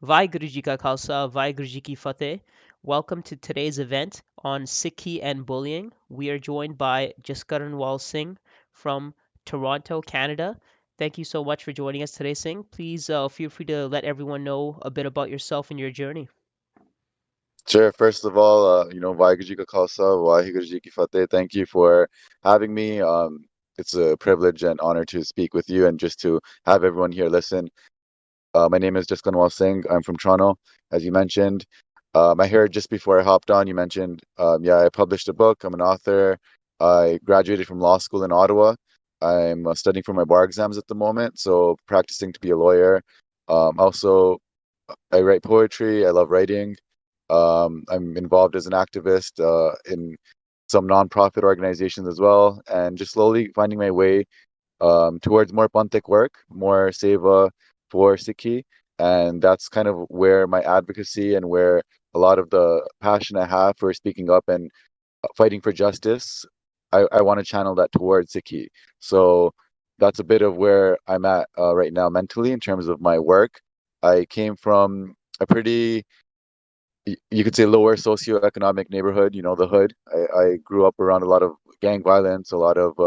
Vaheguru Ji Ka Khalsa, Vaheguru Ji Ki Fateh. Welcome to today's event on Sikhi and bullying. We are joined by Jaskaranwal Singh from Toronto, Canada. Thank you so much for joining us today, Singh. Please feel free to let everyone know a bit about yourself and your journey. Sure. First of all, Vaheguru Ji Ka Khalsa, Vaheguru Ji Ki Fateh. Thank you for having me. It's a privilege and honor to speak with you and just to have everyone here listen. My name is Jaskanwal Singh. I'm from Toronto, as you mentioned. I heard just before I hopped on, you mentioned, yeah, I published a book. I'm an author. I graduated from law school in Ottawa. I'm studying for my bar exams at the moment, so practicing to be a lawyer. Also, I write poetry. I love writing. I'm involved as an activist in some nonprofit organizations as well, and just slowly finding my way towards more Panthik work, more seva for Sikhi. And that's kind of where my advocacy and where a lot of the passion I have for speaking up and fighting for justice, I want to channel that towards Sikhi. So that's a bit of where I'm at right now mentally in terms of my work. I came from a pretty you could say lower socioeconomic neighborhood, the hood. I grew up around a lot of gang violence, a lot of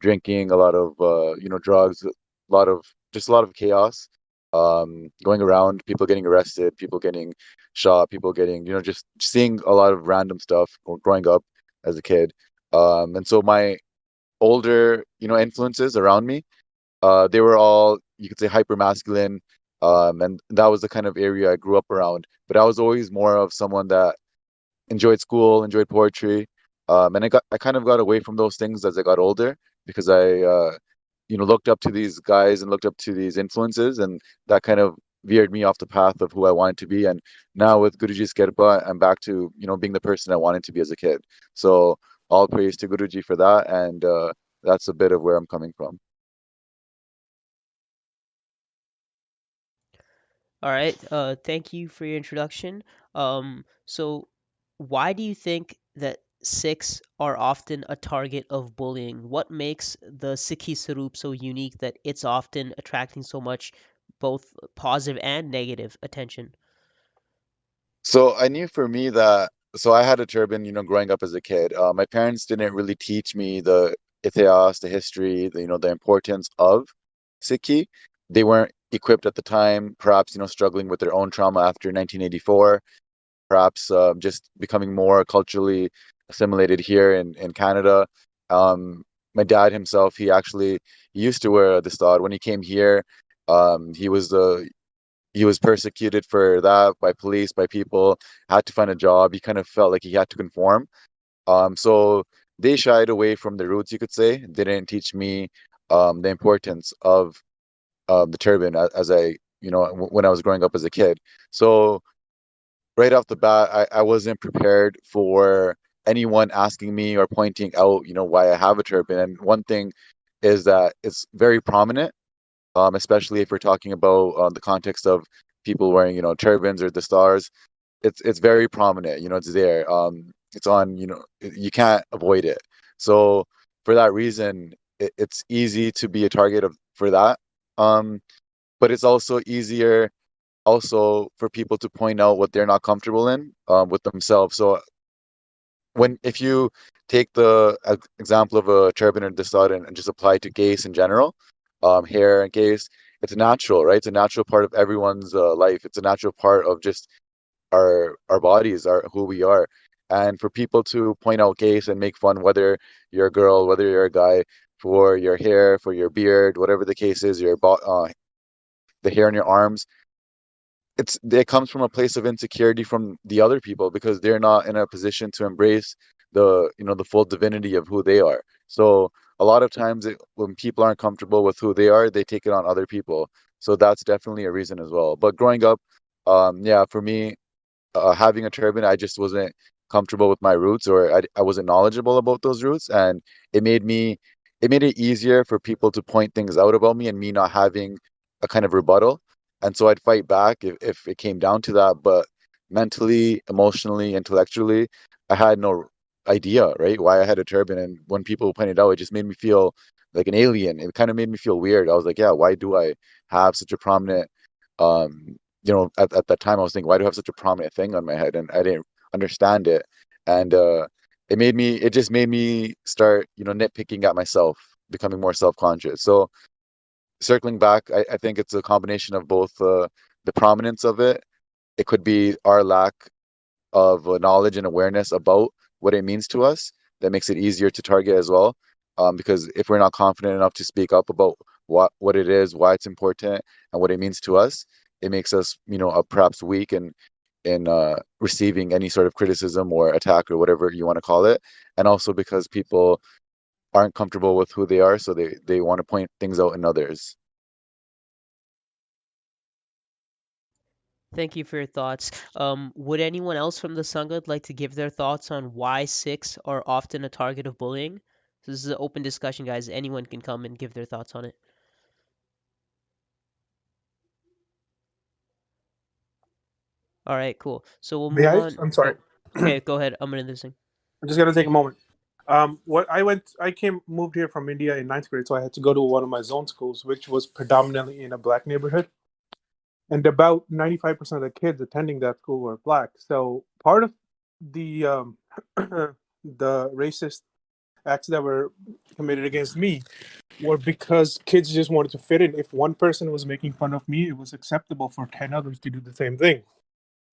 drinking, a lot of drugs, a lot of chaos going around, people getting arrested, people getting shot, people getting, just seeing a lot of random stuff growing up as a kid. And so my older, influences around me, they were all, you could say, hyper masculine, and that was the kind of area I grew up around. But I was always more of someone that enjoyed school, enjoyed poetry, and I kind of got away from those things as I got older because looked up to these guys and looked up to these influences, and that kind of veered me off the path of who I wanted to be. And now with Guruji's Kirpa, I'm back to being the person I wanted to be as a kid. So all praise to Guruji for that, and that's a bit of where I'm coming from. All right. Thank you for your introduction. So, why do you think that Sikhs are often a target of bullying? What makes the Sikhi Sarup so unique that it's often attracting so much both positive and negative attention? So I knew for me that so I had a turban, growing up as a kid. My parents didn't really teach me the ithas, the history, the importance of Sikhi. They weren't equipped at the time, perhaps, struggling with their own trauma after 1984, perhaps just becoming more culturally assimilated here in Canada. Um, my dad himself, he used to wear the star when he came here. He was persecuted for that by police, by people, had to find a job. He kind of felt like he had to conform. So they shied away from the roots, you could say. They didn't teach me the importance of the turban as when I was growing up as a kid. So right off the bat, I wasn't prepared for anyone asking me or pointing out, why I have a turban. And one thing is that it's very prominent, especially if we're talking about the context of people wearing, turbans or the stars. It's very prominent. It's there. It's on. You can't avoid it. So for that reason, it's easy to be a target of for that. Um, but it's also easier also for people to point out what they're not comfortable in with themselves. So when if you take the example of a turban or disad and just apply it to gaze in general, hair and gaze, it's natural, right? It's a natural part of everyone's life. It's a natural part of just our bodies, our who we are. And for people to point out gaze and make fun, whether you're a girl, whether you're a guy, for your hair, for your beard, whatever the case is, the hair on your arms, it comes from a place of insecurity from the other people because they're not in a position to embrace the full divinity of who they are. So a lot of times when people aren't comfortable with who they are, they take it on other people. So that's definitely a reason as well. But growing up, yeah, for me, having a turban, I just wasn't comfortable with my roots, or I wasn't knowledgeable about those roots, and it made me it made it easier for people to point things out about me and me not having a kind of rebuttal. And so I'd fight back if it came down to that. But mentally, emotionally, intellectually, I had no idea, right, why I had a turban. And when people pointed out, it just made me feel like an alien. It kind of made me feel weird. I was like, yeah, why do I have such a prominent um at that time I was thinking, why do I have such a prominent thing on my head? And I didn't understand it. And it just made me start, nitpicking at myself, becoming more self-conscious. So circling back, I think it's a combination of both the prominence of it. It could be our lack of knowledge and awareness about what it means to us that makes it easier to target as well. Because if we're not confident enough to speak up about what it is, why it's important, and what it means to us, it makes us, perhaps weak in receiving any sort of criticism or attack or whatever you want to call it. And also because people aren't comfortable with who they are, so they want to point things out in others. Thank you for your thoughts. Would anyone else from the Sangha like to give their thoughts on why Sikhs are often a target of bullying? So this is an open discussion, guys. Anyone can come and give their thoughts on it. All right, cool. So we'll May move I? on. I'm sorry. Oh, okay, go ahead. I'm gonna listen. I'm just gonna take a moment. What I went, I came, moved here from India in ninth grade, so I had to go to one of my zone schools, which was predominantly in a black neighborhood, and about 95% of the kids attending that school were black. So part of the the racist acts that were committed against me were because kids just wanted to fit in. If one person was making fun of me, it was acceptable for 10 others to do the same thing.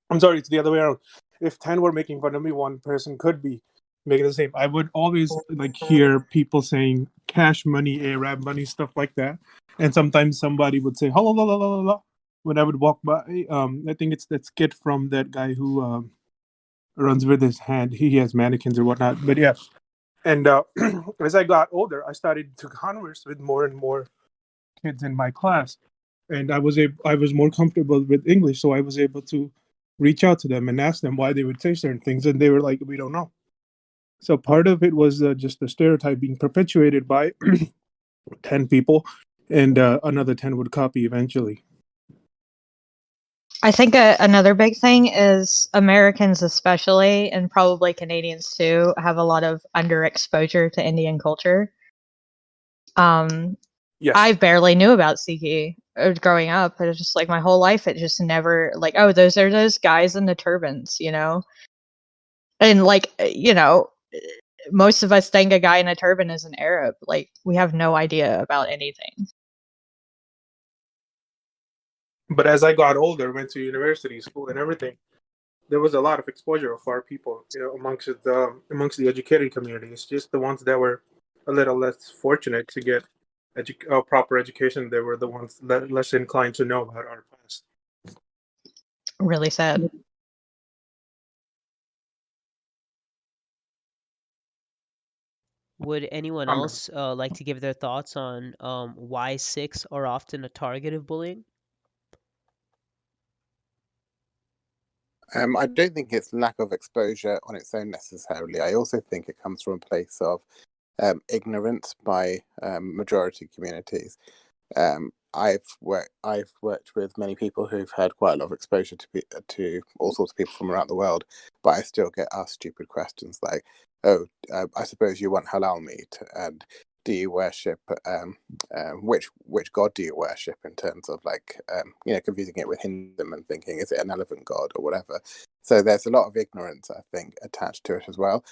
I'm sorry, it's the other way around. If 10 were making fun of me, one person could be making the same. I would always like hear people saying cash money, Arab money, stuff like that. And sometimes somebody would say, hello, la, la, la, la, la, when I would walk by. I think it's that skit from that guy who runs with his hand. He has mannequins or whatnot. But yeah. And as I got older, I started to converse with more and more kids in my class, and I was more comfortable with English, so I was able to reach out to them and ask them why they would say certain things, and they were like, "We don't know." So part of it was just the stereotype being perpetuated by 10 people, and another 10 would copy eventually. I think another big thing is Americans, especially, and probably Canadians too, have a lot of underexposure to Indian culture. Um, Yes, I barely knew about Sikhi growing up. It was just like my whole life. It just never like, oh, those are those guys in the turbans, and like most of us think a guy in a turban is an Arab. Like we have no idea about anything. but as I got older, went to university, school, and everything, there was a lot of exposure of our people, amongst the educated community. It's just the ones that were a little less fortunate to get proper education. They were the ones less inclined to know about our past. Really sad. Would anyone I'm done. else like to give their thoughts on why Sikhs are often a target of bullying? I don't think it's lack of exposure on its own necessarily. I also think it comes from a place of ignorance by majority communities. I've worked with many people who've had quite a lot of exposure to all sorts of people from around the world, but I still get asked stupid questions like, "Oh, I suppose you want halal meat, and do you worship which god do you worship?" In terms of like confusing it with Hinduism and thinking, is it an elephant god or whatever. So there's a lot of ignorance, I think, attached to it as well.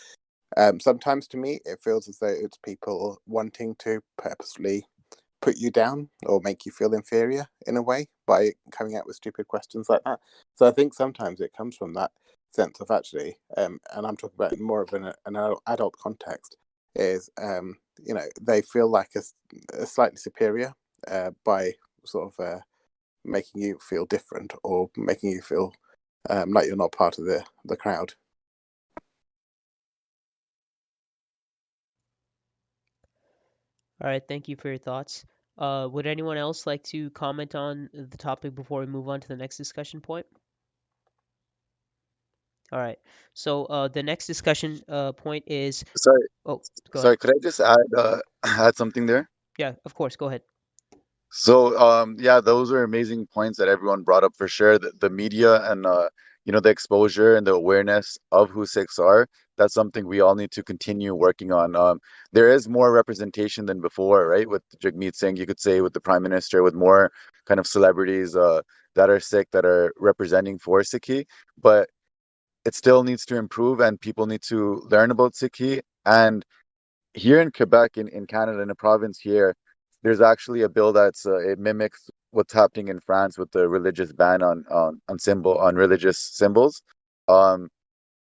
Sometimes to me, it feels as though it's people wanting to purposefully put you down or make you feel inferior in a way by coming out with stupid questions like that. So I think sometimes it comes from that sense of actually, and I'm talking about in more of an adult context, is they feel like a slightly superior by sort of making you feel different or making you feel like you're not part of the crowd. All right, thank you for your thoughts. Would anyone else like to comment on the topic before we move on to the next discussion point? All right. So the next discussion point is, Sorry, oh, go ahead. sorry, could I just add add something there? Yeah, of course, go ahead. So, yeah, those are amazing points that everyone brought up for sure. The media and the exposure and the awareness of who Sikhs are, that's something we all need to continue working on. There is more representation than before, right? With Jagmeet Singh, you could say, with the Prime Minister, with more kind of celebrities that are Sikh, that are representing for Sikhi, but it still needs to improve, and people need to learn about Sikhi. And here in Quebec, in Canada, in a province here, there's actually a bill that's it mimics what's happening in France with the religious ban on religious symbols. Um,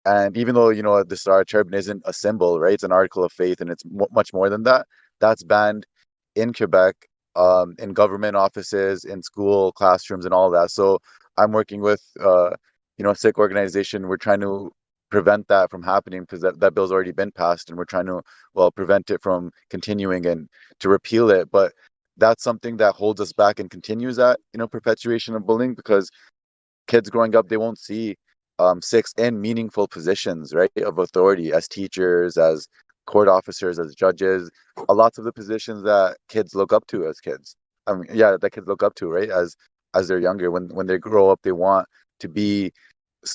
and even though, the Star Turban isn't a symbol, right? It's an article of faith, and it's much more than that. That's banned in Quebec, in government offices, in school classrooms, and all that. So I'm working with, a Sikh organization. We're trying to prevent that from happening, because that bill's already been passed, and we're trying to, well, prevent it from continuing and to repeal it. But that's something that holds us back and continues that, perpetuation of bullying, because kids growing up, they won't see Sikhs in meaningful positions, right, of authority, as teachers, as court officers, as judges. Lots of the positions that kids look up to as kids. I mean, yeah, that kids look up to, right, as they're younger. When they grow up, they want to be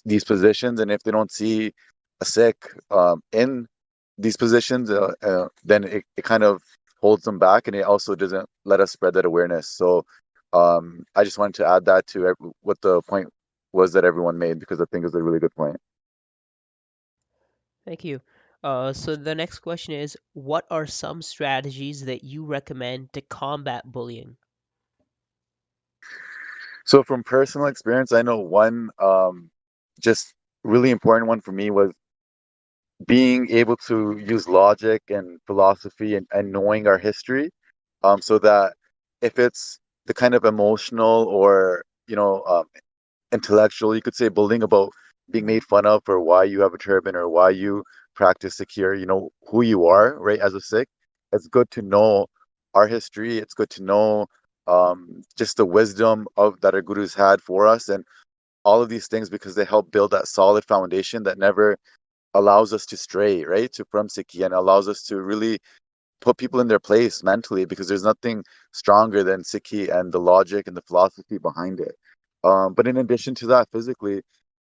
these positions, and if they don't see a Sikh in these positions, then it kind of holds them back, and it also doesn't let us spread that awareness. So I just wanted to add that to what the point was that everyone made, because I think it's a really good point. Thank you. So the next question is, what are some strategies that you recommend to combat bullying? So from personal experience, I know one just really important one for me was being able to use logic and philosophy, and knowing our history, so that if it's the kind of emotional or intellectual, you could say, bullying about being made fun of for why you have a turban or why you practice secure, who you are, right, as a Sikh. It's good to know our history. It's good to know just the wisdom of that our gurus had for us, and all of these things, because they help build that solid foundation that never allows us to stray, right, to from Sikhi, and allows us to really put people in their place mentally, because there's nothing stronger than Sikhi and the logic and the philosophy behind it. But in addition to that, physically,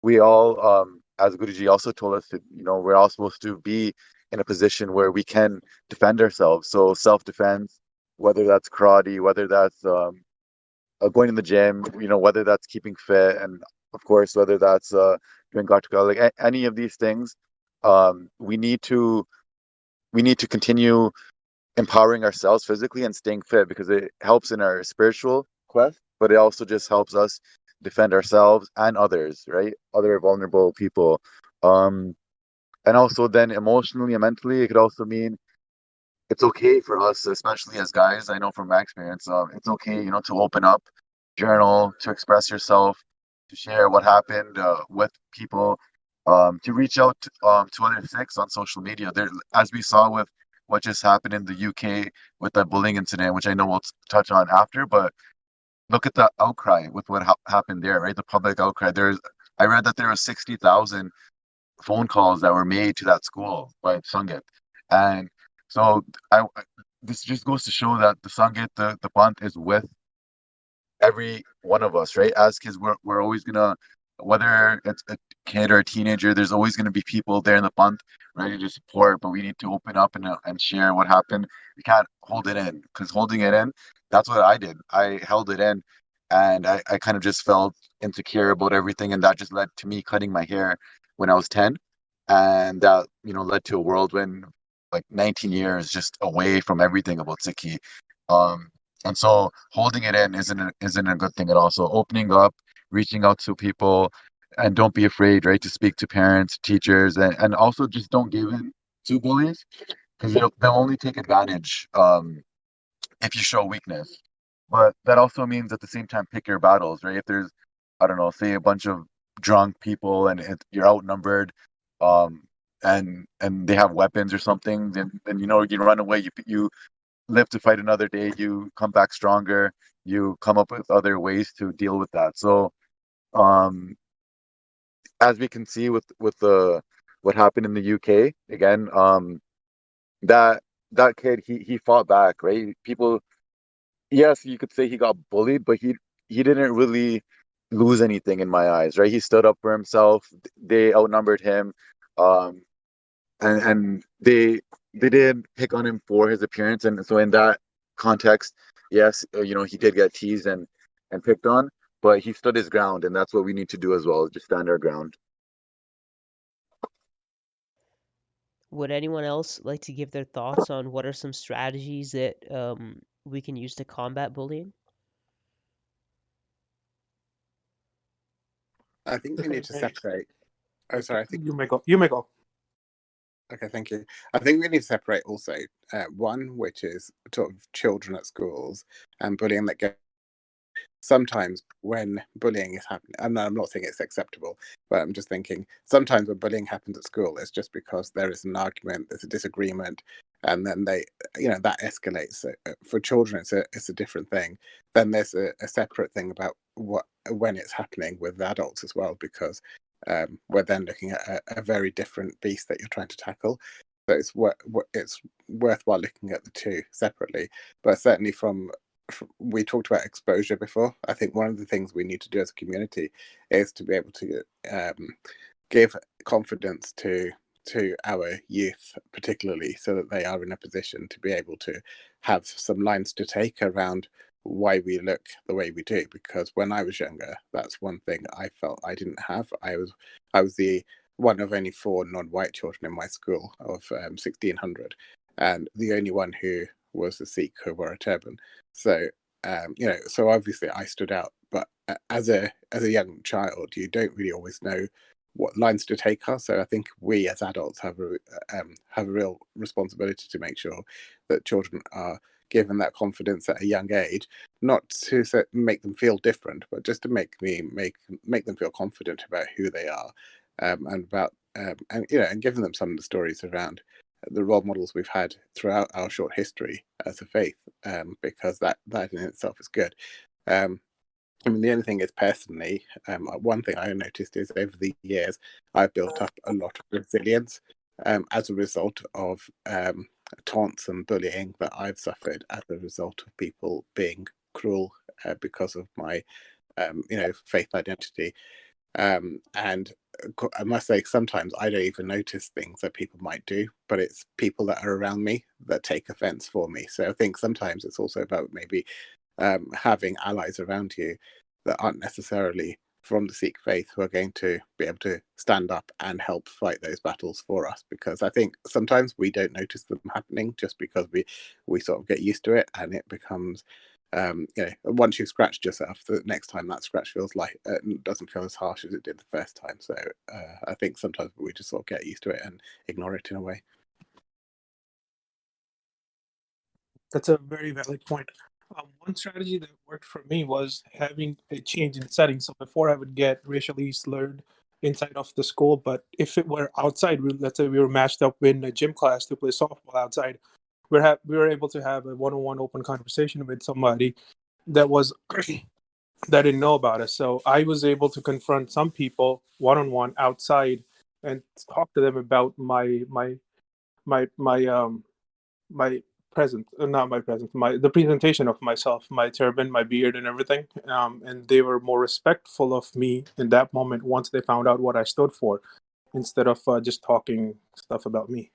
we all, as Guruji also told us, that we're all supposed to be in a position where we can defend ourselves. So self-defense, whether that's karate, whether that's going to the gym, whether that's keeping fit, and of course, whether that's doing Gatka, like any of these things, we need to continue empowering ourselves physically and staying fit, because it helps in our spiritual quest, but it also just helps us defend ourselves and others, right? Other vulnerable people. Um, and also then emotionally and mentally, it could also mean it's okay for us, especially as guys. I know from my experience, it's okay, to open up, journal, to express yourself, to share what happened with people, to reach out to other Sikhs on social media. There, as we saw with what just happened in the UK with that bullying incident, which I know we'll touch on after, but look at the outcry with what happened there, right? The public outcry. I read that there were 60,000 phone calls that were made to that school by Sangit. And so this just goes to show that the Sangit, the Panth, is with every one of us, right? As kids, we're always gonna, whether it's a kid or a teenager, there's always gonna be people there in the Panth ready to support, but we need to open up and share what happened. We can't hold it in, because holding it in, that's what I did. I held it in, and I kind of just felt insecure about everything, and that just led to me cutting my hair when I was 10. And that, led to a whirlwind, like 19 years just away from everything about Sikhi. Um, and so holding it in isn't a good thing at all. So opening up, reaching out to people, and don't be afraid, right, to speak to parents, teachers, and also just don't give in to bullies, because they'll only take advantage if you show weakness. But that also means at the same time, pick your battles, right? If there's, I don't know, say a bunch of drunk people, and you're outnumbered, um, and they have weapons or something, then you run away. You live to fight another day. You come back stronger. You come up with other ways to deal with that. So, um, as we can see with the what happened in the UK again, that that kid, he fought back, right? People, yes, you could say he got bullied, but he didn't really lose anything in my eyes, right? He stood up for himself. They outnumbered him, um, and they did pick on him for his appearance, and so in that context, yes, he did get teased and picked on, but he stood his ground, and that's what we need to do as well, just stand our ground. Would anyone else like to give their thoughts on what are some strategies that we can use to combat bullying? I think we If I need to may, separate. Oh, okay, sorry. I think. you may go. You may go. Okay, thank you. I think we need to separate also one, which is sort of children at schools and bullying that goes sometimes when bullying is happening, and I'm not saying it's acceptable, but I'm just thinking sometimes when bullying happens at school, it's just because there is an argument, there's a disagreement, and then that escalates. So, for children, it's a different thing. Then there's a separate thing about what when it's happening with adults as well, because we're then looking at a very different beast that you're trying to tackle. So it's worthwhile looking at the two separately, but certainly we talked about exposure before. I think one of the things we need to do as a community is to be able to give confidence to our youth, particularly, so that they are in a position to be able to have some lines to take around why we look the way we do. Because when I was younger, that's one thing I felt I didn't have. I was the one of only four non-white children in my school of 1600, and the only one who was a Sikh who wore a turban. So so obviously I stood out, but as a young child, you don't really always know what lines to take are. So I think we as adults have a real responsibility to make sure that children are given that confidence at a young age, not to make them feel different, but just to make them feel confident about who they are, and about and giving them some of the stories around the role models we've had throughout our short history as a faith, because that in itself is good. Um, I mean, the only thing is, personally, one thing I noticed is over the years, I've built up a lot of resilience as a result of taunts and bullying that I've suffered as a result of people being cruel because of my, faith identity. And I must say, sometimes I don't even notice things that people might do, but it's people that are around me that take offense for me. So I think sometimes it's also about maybe having allies around you that aren't necessarily from the Sikh faith who are going to be able to stand up and help fight those battles for us. Because I think sometimes we don't notice them happening just because we sort of get used to it, and it becomes once you've scratched yourself, the next time that scratch feels like doesn't feel as harsh as it did the first time. So I think sometimes we just sort of get used to it and ignore it in a way. That's a very valid point. One strategy that worked for me was having a change in setting. So before I would get racially slurred inside of the school, but if it were outside, let's say we were matched up in a gym class to play softball outside, we were able to have a one-on-one open conversation with somebody that was that didn't know about us. So I was able to confront some people one-on-one outside and talk to them about my my present not my present my the presentation of myself, my turban, my beard, and everything, and they were more respectful of me in that moment once they found out what I stood for, instead of just talking stuff about me.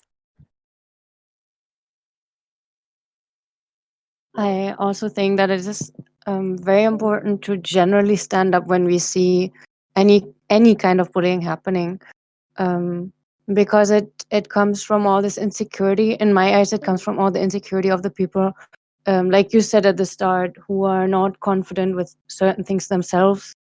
I also think that it is very important to generally stand up when we see any kind of bullying happening, um, because it comes from all this insecurity. In my eyes, it comes from all the insecurity of the people, like you said at the start, who are not confident with certain things themselves,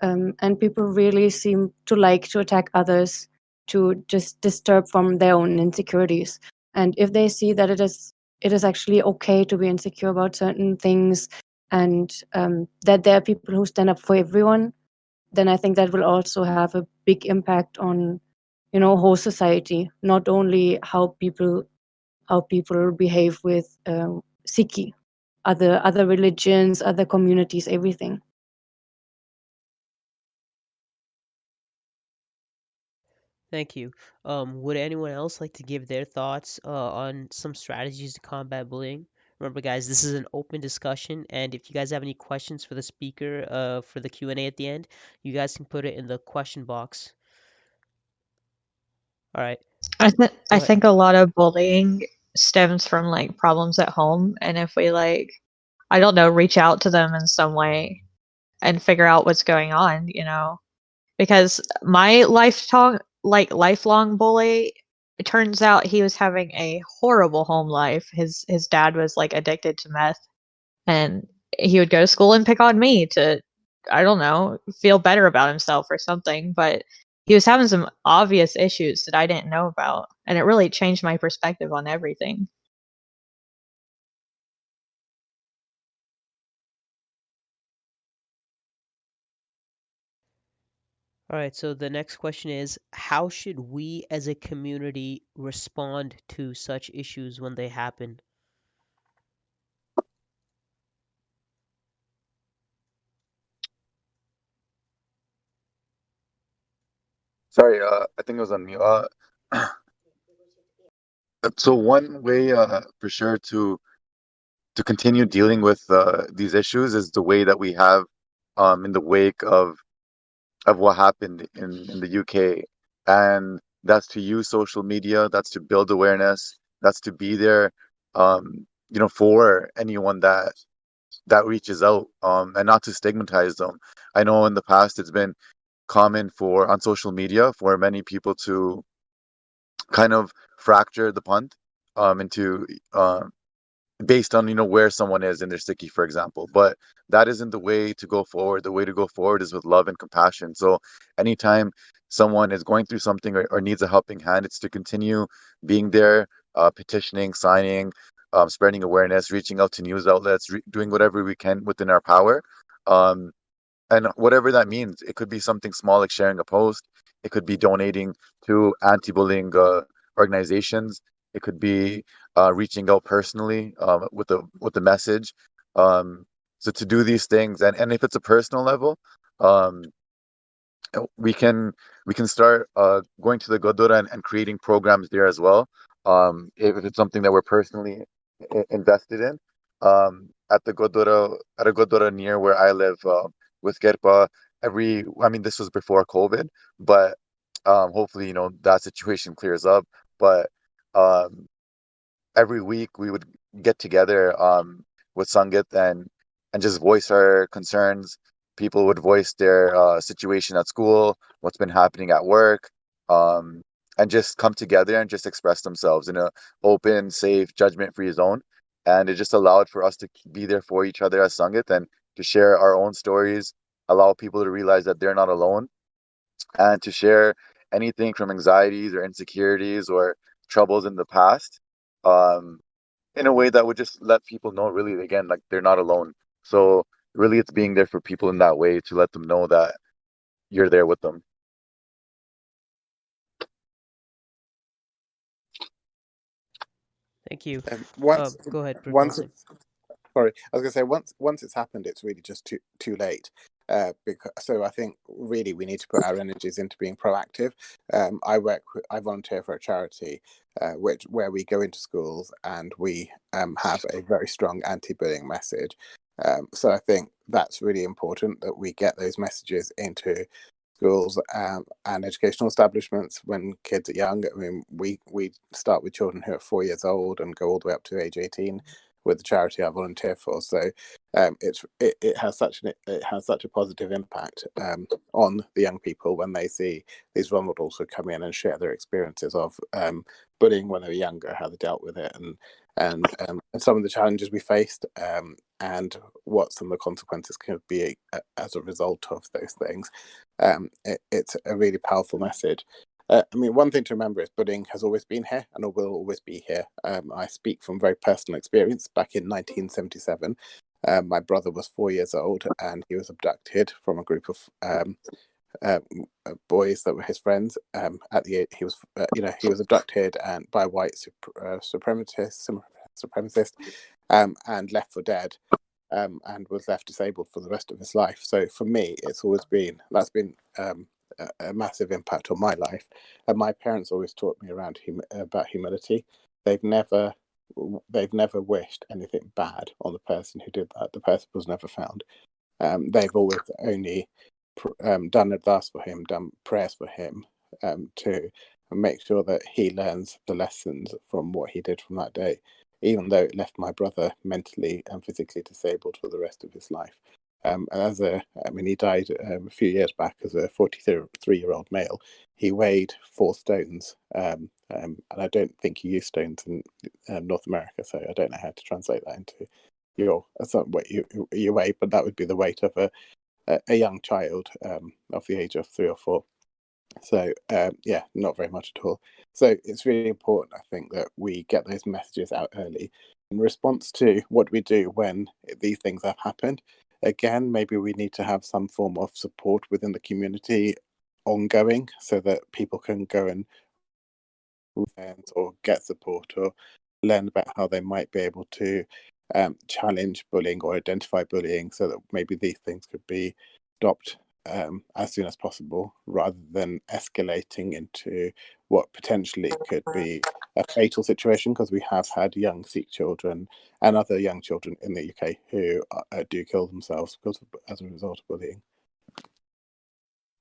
and people really seem to like to attack others to just disturb from their own insecurities. And if they see that it is actually okay to be insecure about certain things, and that there are people who stand up for everyone, then I think that will also have a big impact on whole society, not only how people behave with Sikhi, other religions, other communities, everything. Thank you. Would anyone else like to give their thoughts on some strategies to combat bullying? Remember, guys, this is an open discussion, and if you guys have any questions for the speaker for the Q&A at the end, you guys can put it in the question box. All right, I go I ahead. think a lot of bullying stems from like problems at home, and if we like, I don't know, reach out to them in some way and figure out what's going on, you know, because my lifelong bully, it turns out he was having a horrible home life. His dad was like addicted to meth, and he would go to school and pick on me to, I don't know, feel better about himself or something, but he was having some obvious issues that I didn't know about, and it really changed my perspective on everything. All right, so the next question is, how should we as a community respond to such issues when they happen? Sorry, I think I was on mute. So one way, for sure, to continue dealing with these issues is the way that we have, in the wake of what happened in the UK, and that's to use social media, that's to build awareness, that's to be there, for anyone that reaches out, and not to stigmatize them. I know in the past it's been common for on social media for many people to kind of fracture the punt into based on where someone is in their sticky, for example. But that isn't the way to go forward. The way to go forward is with love and compassion. So anytime someone is going through something, or needs a helping hand, it's to continue being there, petitioning, signing, spreading awareness, reaching out to news outlets, doing whatever we can within our power. um, and whatever that means, it could be something small like sharing a post. It could be donating to anti-bullying organizations. It could be reaching out personally, with a message. Um, so to do these things, and if it's a personal level, um, we can we can start going to the Godura, and creating programs there as well. If it's something that we're personally invested in, at a Godura near where I live, with Kerpa, I mean, this was before COVID, but hopefully, that situation clears up. But um, every week we would get together, with Sangeet, and just voice our concerns. People would voice their situation at school, what's been happening at work, um, and just come together and just express themselves in a open, safe, judgment-free zone. And it just allowed for us to be there for each other as Sangeet, and to share our own stories, allow people to realize that they're not alone, and to share anything from anxieties or insecurities or troubles in the past. Um, in a way that would just let people know, really, again, like, they're not alone. So really, it's being there for people in that way, to let them know that you're there with them. Thank you. Once Go ahead, once Wasim. Sorry, I was going to say, once it's happened, it's really just too late. Because so I think really we need to put our energies into being proactive. I volunteer for a charity, where we go into schools and we have a very strong anti-bullying message. So I think that's really important that we get those messages into schools, and educational establishments when kids are young. I mean, we start with children who are 4 years old and go all the way up to age 18 with the charity I volunteer for. So it has such a positive impact, on the young people when they see these role models who come in and share their experiences of bullying when they were younger, how they dealt with it, and some of the challenges we faced, and what some of the consequences could be as a result of those things. It's a really powerful message. I mean, one thing to remember is bullying has always been here and it will always be here. I speak from very personal experience. Back in 1977, my brother was 4 years old and he was abducted from a group of uh, boys that were his friends. At the age, he was abducted and by a white supremacist, and left for dead. And was left disabled for the rest of his life. So for me, that's been a massive impact on my life. And my parents always taught me about humility. They've never they've never wished anything bad on the person who did that. The person was never found. They've always only done advice for him, done prayers for him, to make sure that he learns the lessons from what he did from that day, even though it left my brother mentally and physically disabled for the rest of his life. He died a few years back as a 43-year-old male. He weighed 4 stones, and I don't think he used stones in North America, so I don't know how to translate that into what you weigh, but that would be the weight of a young child of the age of 3 or 4. So yeah, not very much at all. So it's really important, I think, that we get those messages out early. In response to what we do when these things have happened, again, maybe we need to have some form of support within the community ongoing, so that people can go and or get support or learn about how they might be able to challenge bullying or identify bullying, so that maybe these things could be stopped as soon as possible, rather than escalating into what potentially could be a fatal situation, because we have had young Sikh children and other young children in the UK who do kill themselves as a result of bullying.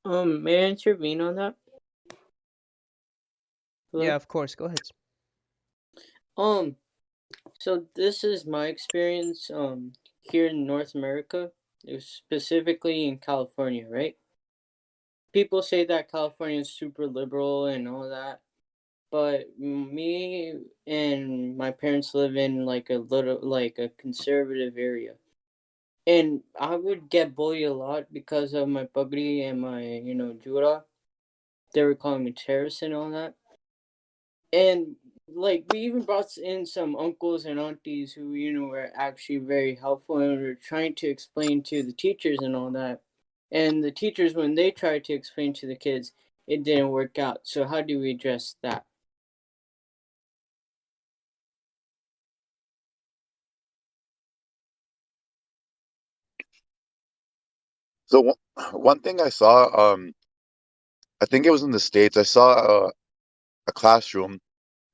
May I intervene on that? Hello? Yeah, of course. Go ahead. So this is my experience here in North America, specifically in California, right? People say that California is super liberal and all that, but me and my parents live in like a conservative area. And I would get bullied a lot because of my pagri and my, jura. They were calling me terrorist and all that. And like we even brought in some uncles and aunties who were actually very helpful and were trying to explain to the teachers and all that. And the teachers, when they tried to explain to the kids, it didn't work out. So how do we address that? So one thing I saw, I think it was in the States, I saw a classroom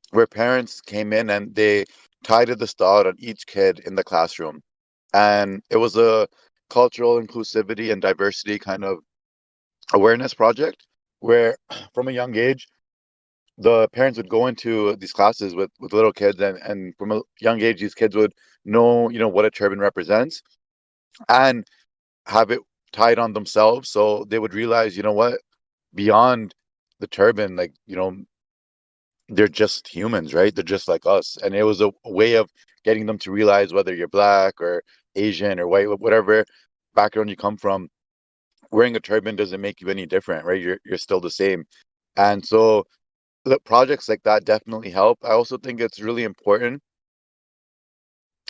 where parents came in and they tied a star on each kid in the classroom. And it was a cultural inclusivity and diversity kind of awareness project where from a young age, the parents would go into these classes with little kids, and from a young age, these kids would know, what a turban represents and have it tied on themselves. So they would realize, what, beyond the turban, like, they're just humans, right? They're just like us. And it was a way of getting them to realize whether you're black or Asian or white, whatever background you come from, wearing a turban doesn't make you any different, right? You're still the same. And so the projects like that definitely help. I also think it's really important.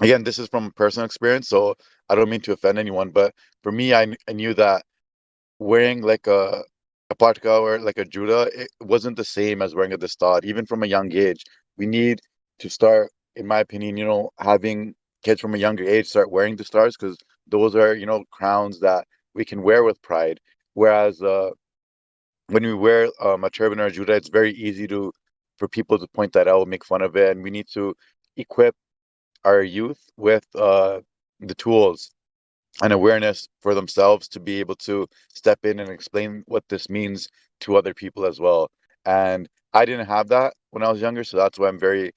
Again, this is from personal experience, so I don't mean to offend anyone, but for me, I knew that wearing like a parka or like a juda, it wasn't the same as wearing a dastard, even from a young age. We need to start, in my opinion, having kids from a younger age start wearing the stars, because those are, crowns that we can wear with pride. Whereas when we wear a turban or a juda, it's very easy for people to point that out, make fun of it, and we need to equip our youth with the tools and awareness for themselves to be able to step in and explain what this means to other people as well. And I didn't have that when I was younger, so that's why I'm very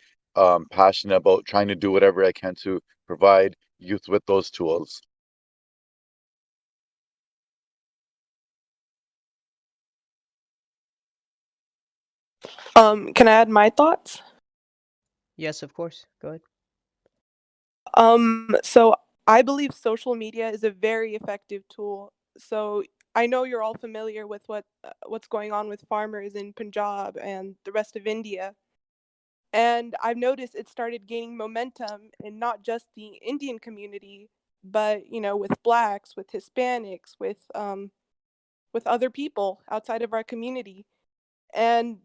passionate about trying to do whatever I can to provide youth with those tools. Can I add my thoughts? Yes, of course. Go ahead. So I believe social media is a very effective tool. So I know you're all familiar with what's going on with farmers in Punjab and the rest of India. And I've noticed it started gaining momentum in not just the Indian community, but with blacks, with Hispanics, with other people outside of our community. And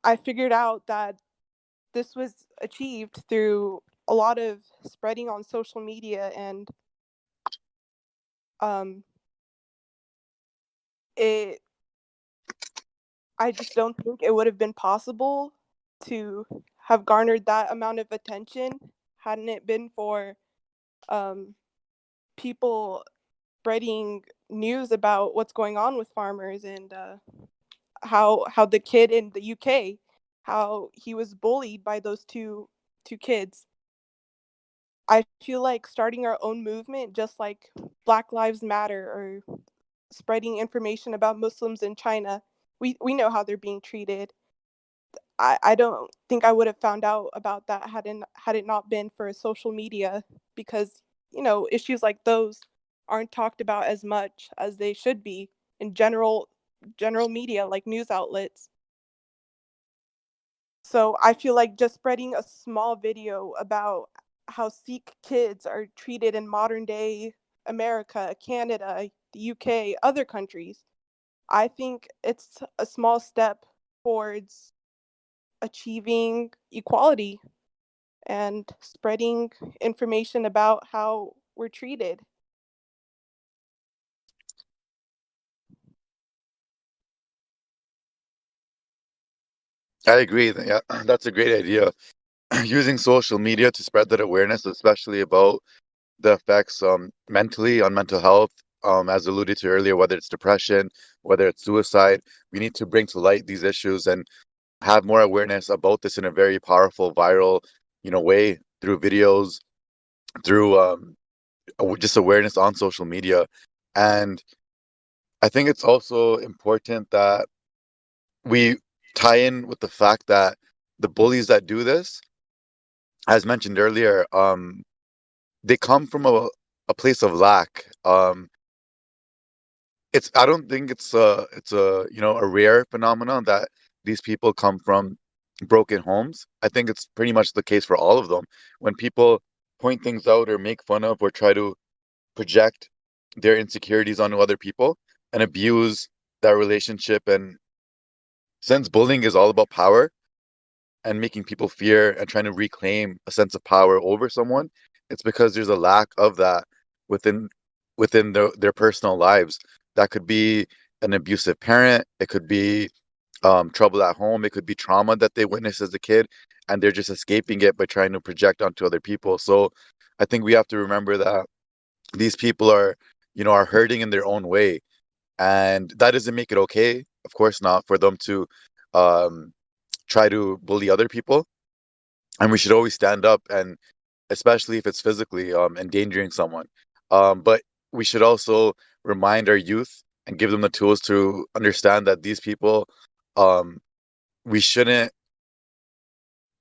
I figured out that this was achieved through a lot of spreading on social media, and um it I just don't think it would have been possible to have garnered that amount of attention hadn't it been for people spreading news about what's going on with farmers and how the kid in the UK, how he was bullied by those two kids. I feel like starting our own movement, just like Black Lives Matter or spreading information about Muslims in China, we know how they're being treated. I don't think I would have found out about that had it not been for social media, because issues like those aren't talked about as much as they should be in general media like news outlets. So I feel like just spreading a small video about how Sikh kids are treated in modern day America, Canada, the UK, other countries, I think it's a small step towards achieving equality and spreading information about how we're treated. I agree. Yeah, that's a great idea. Using social media to spread that awareness, especially about the effects mentally on mental health, as alluded to earlier, whether it's depression, whether it's suicide, we need to bring to light these issues and have more awareness about this in a very powerful, viral, way through videos, through just awareness on social media. And I think it's also important that we tie in with the fact that the bullies that do this, as mentioned earlier, they come from a place of lack. It's I don't think it's a a rare phenomenon that these people come from broken homes. I think it's pretty much the case for all of them. When people point things out or make fun of or try to project their insecurities onto other people and abuse that relationship, and since bullying is all about power and making people fear and trying to reclaim a sense of power over someone, it's because there's a lack of that within their personal lives. That could be an abusive parent, it could be trouble at home, it could be trauma that they witnessed as a kid, and they're just escaping it by trying to project onto other people. So I think we have to remember that these people are hurting in their own way, and that doesn't make it okay, of course not, for them to um, try to bully other people. And we should always stand up, and especially if it's physically endangering someone. But we should also remind our youth and give them the tools to understand that these people, um, we shouldn't.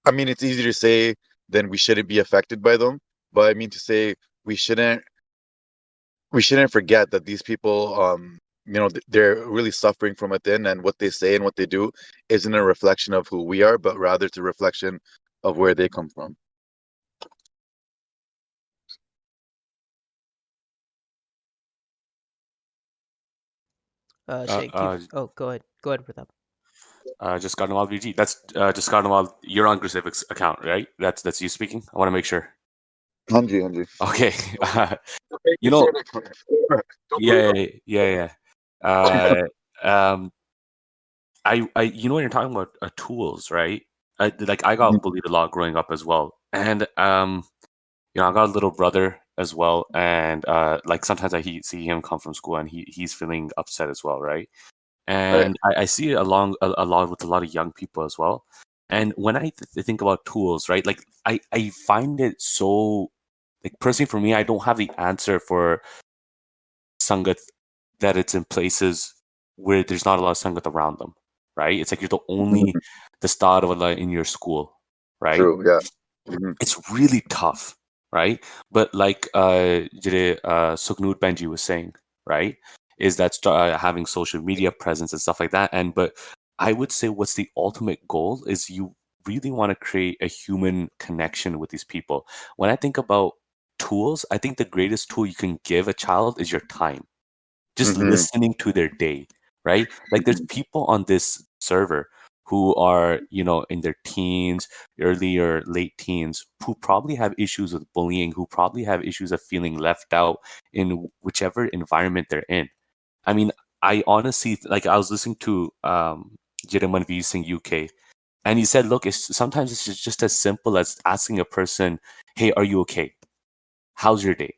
I mean, it's easy to say then we shouldn't be affected by them, but I mean to say we shouldn't we shouldn't forget that these people, they're really suffering from within, and what they say and what they do isn't a reflection of who we are, but rather it's a reflection of where they come from. Shake, you. Oh, go ahead. Go ahead, Pratap. Just Carnival VG. That's just Carnival. You're on Crucifix account, right? That's you speaking. I want to make sure. Hanji, Hanji. Okay. You know, say that. yeah. Um, when you're talking about tools, right? I got bullied a lot growing up as well, and I got a little brother as well, and sometimes see him come from school, and he's feeling upset as well, right? Right. And I see it along a lot with a lot of young people as well. And when I think about tools, right, like I find it so, like, personally for me, I don't have the answer for sangat that it's in places where there's not a lot of sangat around them, right? It's like you're the only the star of Allah in your school, right? True. Yeah. Mhm. It's really tough, right? But like Suknoor Benji was saying, right, is that having social media presence and stuff like that. But I would say what's the ultimate goal is you really want to create a human connection with these people. When I think about tools, I think the greatest tool you can give a child is your time. Just listening to their day, right? Like there's people on this server who are, in their teens, early or late teens, who probably have issues with bullying, who probably have issues of feeling left out in whichever environment they're in. I mean, I honestly, like, I was listening to Jiraman V sing UK, And he said, look, sometimes it's just as simple as asking a person, hey, are you okay? How's your day?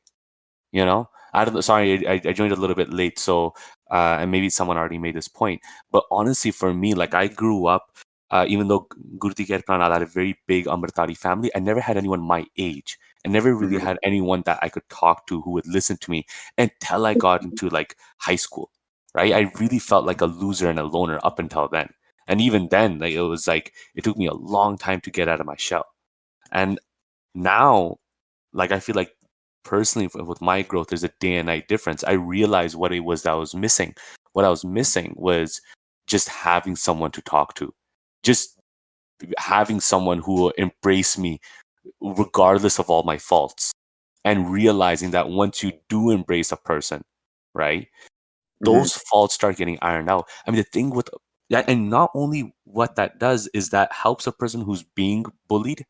You know, I don't know. Sorry, I joined a little bit late, so and maybe someone already made this point. But honestly, for me, like I grew up, even though Gurti Kerpranada had a very big Amritari family, I never had anyone my age. I never really Hmm. had anyone that I could talk to who would listen to me until I got into like high school, right? I really felt like a loser and a loner up until then. And even then, like it was like it took me a long time to get out of my shell. And now, like I feel like personally with my growth, there's a day and night difference. I realized what it was that I was missing. What I was missing was just having someone to talk to, just having someone who will embrace me regardless of all my faults, and realizing that once you do embrace a person, right, Hmm. those faults start getting ironed out. I mean, the thing with that, and not only what that does is that helps a person who's being bullied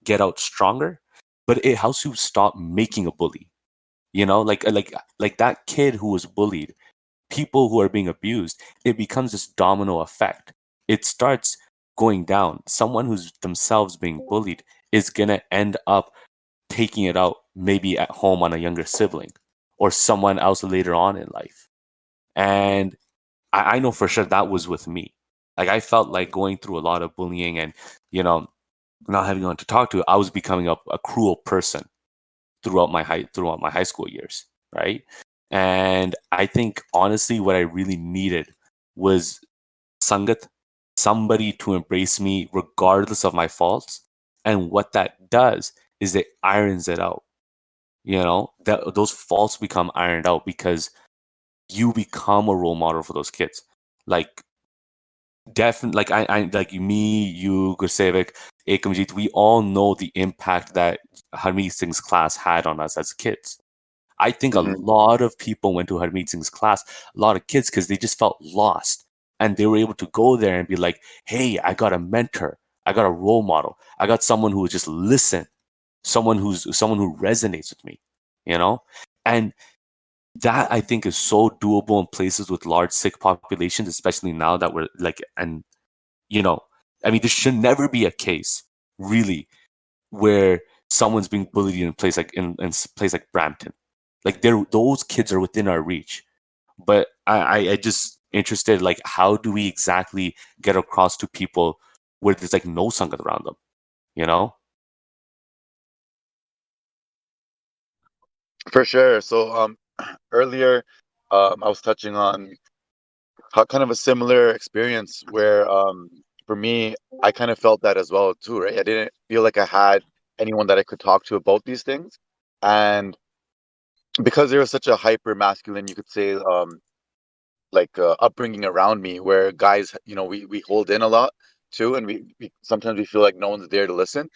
get out stronger, but it helps you stop making a bully. You know, like that kid who was bullied, people who are being abused, it becomes this domino effect. It starts going down. Someone who's themselves being bullied is gonna end up taking it out maybe at home on a younger sibling or someone else later on in life. And I know for sure that was with me. Like I felt like going through a lot of bullying and, you know, not having anyone to talk to, I was becoming a cruel person throughout my high school years, right? And I think honestly, what I really needed was sangat, somebody to embrace me regardless of my faults. And what that does is it irons it out. You know, that those faults become ironed out because you become a role model for those kids. Like definitely, like I like me, you, Gursevic, Ekamjit, we all know the impact that Harmeet Singh's class had on us as kids. I think a Hmm. lot of people went to Harmeet Singh's class, a lot of kids, because they just felt lost. And they were able to go there and be like, hey, I got a mentor. I got a role model. I got someone who will just listen, someone who resonates with me, you know? And that I think is so doable in places with large Sikh populations, especially now that we're like, and you know, I mean, there should never be a case really where someone's being bullied in a place like in place like Brampton. Like those kids are within our reach. But I just interested like how do we exactly get across to people where there's like no sangat around them, you know? For sure. So earlier, I was touching on how kind of a similar experience where for me, I kind of felt that as well too, right? I didn't feel like I had anyone that I could talk to about these things. And because there was such a hyper masculine, you could say, upbringing around me where guys, we hold in a lot too, and we sometimes we feel like no one's there to listen.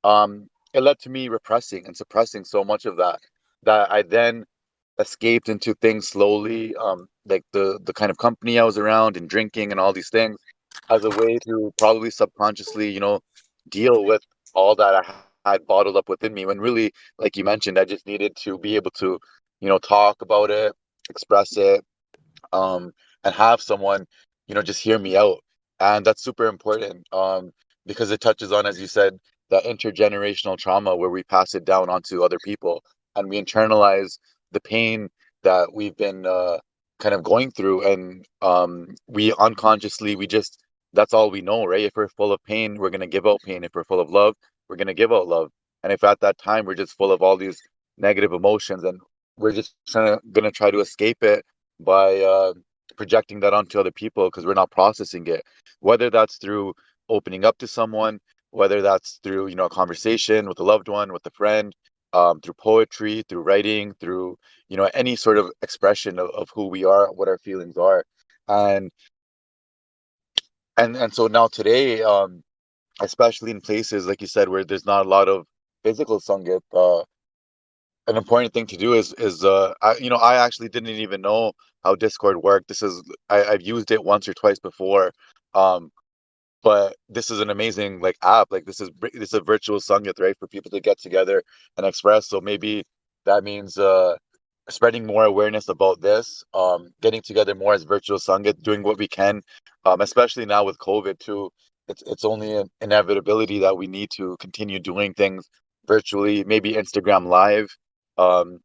It led to me repressing and suppressing so much of that I then escaped into things slowly, like the kind of company I was around and drinking and all these things as a way to probably subconsciously, deal with all that I had bottled up within me. When really, like you mentioned, I just needed to be able to, talk about it, express it, um, and have someone, just hear me out. And that's super important, because it touches on, as you said, that intergenerational trauma where we pass it down onto other people and we internalize the pain that we've been kind of going through. And we unconsciously, that's all we know, right? If we're full of pain, we're going to give out pain. If we're full of love, we're going to give out love. And if at that time we're just full of all these negative emotions and we're just going to try to escape it by projecting that onto other people because we're not processing it, whether that's through opening up to someone, whether that's through a conversation with a loved one, with a friend, through poetry, through writing, through any sort of expression of who we are, what our feelings are. And and and so now today, especially in places like you said where there's not a lot of physical sangat, an important thing to do I actually didn't even know how Discord worked. I've used it once or twice before, um, but this is an amazing like app. Like this is a virtual sangat, right, for people to get together and express. So maybe that means spreading more awareness about this, getting together more as virtual sangat, doing what we can, especially now with COVID too. it's only an inevitability that we need to continue doing things virtually, maybe Instagram Live, um,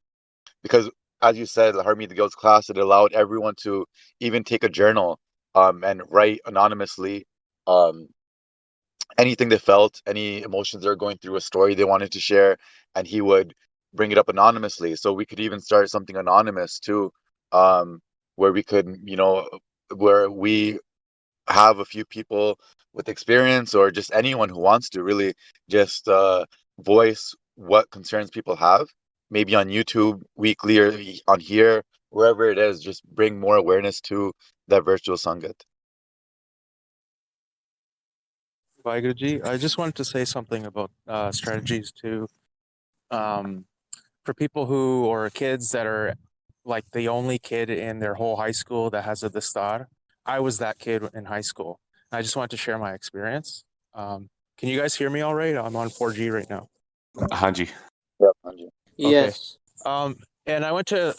because as you said, the Harmeet the Guild's class, it allowed everyone to even take a journal and write anonymously um, anything they felt, any emotions they were going through, a story they wanted to share, and he would bring it up anonymously. So we could even start something anonymous too, um, where we could, where we have a few people with experience or just anyone who wants to really just voice what concerns people have, maybe on YouTube weekly or on here, wherever it is, just bring more awareness to that virtual Sangat. Vaiguruji, I just wanted to say something about strategies to um, for people who or kids that are like the only kid in their whole high school that has a distar. I was that kid in high school. I just wanted to share my experience. Can you guys hear me all right? I'm on 4G right now. Hanji. Yeah, Anju. Okay. Yes. And I went to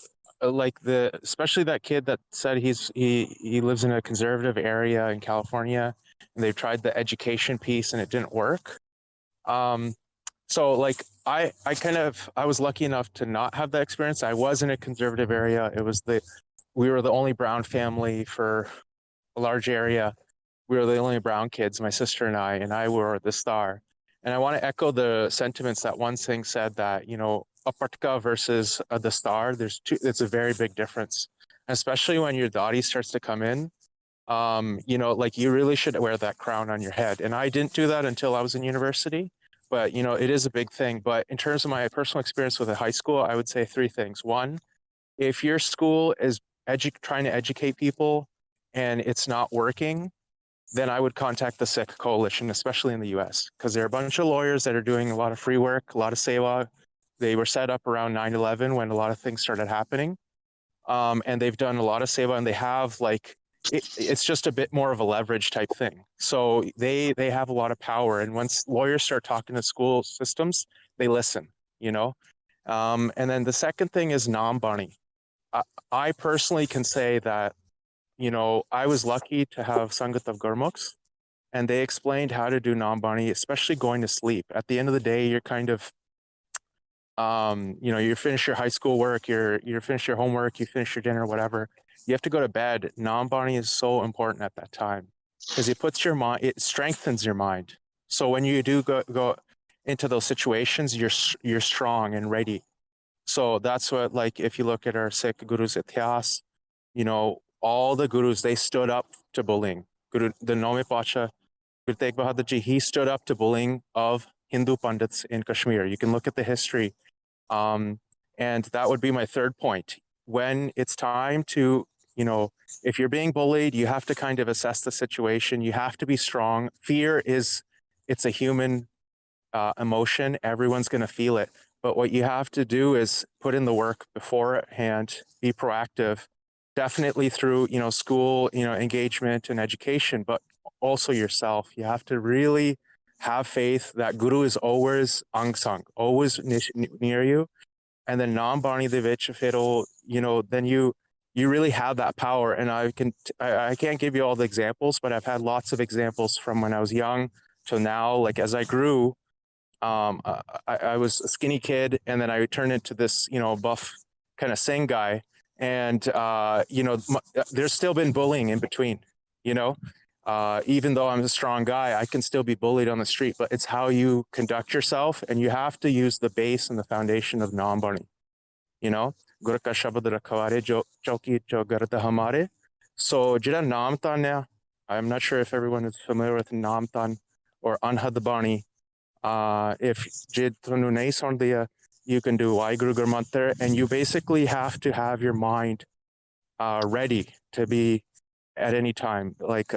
especially that kid that said he lives in a conservative area in California, and they've tried the education piece and it didn't work. Um, so like I was lucky enough to not have that experience. I was in a conservative area. We were the only brown family for a large area. We were the only brown kids, my sister and I were the star. And I want to echo the sentiments that one thing said that, Apartka versus the star, it's a very big difference, especially when your Dadi starts to come in. Like you really should wear that crown on your head. And I didn't do that until I was in university, but it is a big thing. But in terms of my personal experience with a high school, I would say three things. One, if your school is trying to educate people and it's not working, then I would contact the Sikh coalition, especially in the US, because there are a bunch of lawyers that are doing a lot of free work, a lot of seva. They were set up around 9/11 when a lot of things started happening. And they've done a lot of seva, and they have it's just a bit more of a leverage type thing. So they have a lot of power. And once lawyers start talking to school systems, they listen, you know? And then the second thing is Nambani. I personally can say that, I was lucky to have Sangat of Gurmukhs, and they explained how to do Nambani, especially going to sleep. At the end of the day, you're kind of, you finish your high school work, you finish your homework, you finish your dinner, whatever. You have to go to bed. Nambani is so important at that time because it strengthens your mind. So when you do go into those situations, you're strong and ready. So that's what, like, if you look at our Sikh Gurus Ityas, all the Gurus, they stood up to bullying. The Nome Pacha, Guru Tegh Bahadur Ji, he stood up to bullying of Hindu Pandits in Kashmir. You can look at the history. And that would be my third point. When it's time to, if you're being bullied, you have to kind of assess the situation. You have to be strong. It's a human emotion. Everyone's going to feel it. But what you have to do is put in the work beforehand, be proactive, definitely through, school, engagement and education, but also yourself. You have to really have faith that Guru is always angsang, always near you. And then Nambani de Vich, then you really have that power. And I can't give you all the examples, but I've had lots of examples from when I was young to now. Like as I grew, I was a skinny kid, and then I turned into this, buff kind of sing guy. And, there's still been bullying in between, even though I'm a strong guy, I can still be bullied on the street, but it's how you conduct yourself. And you have to use the base and the foundation of Nambani, Guru ka shabad rakhware jo chauki jo garda hamare. So jira naam tanya, I'm not sure if everyone is familiar with naam tan or anhad bani. If Jid Thunu nahi sun diya, you can do Waheguru Gur Mantar, and you basically have to have your mind ready to be at any time. Like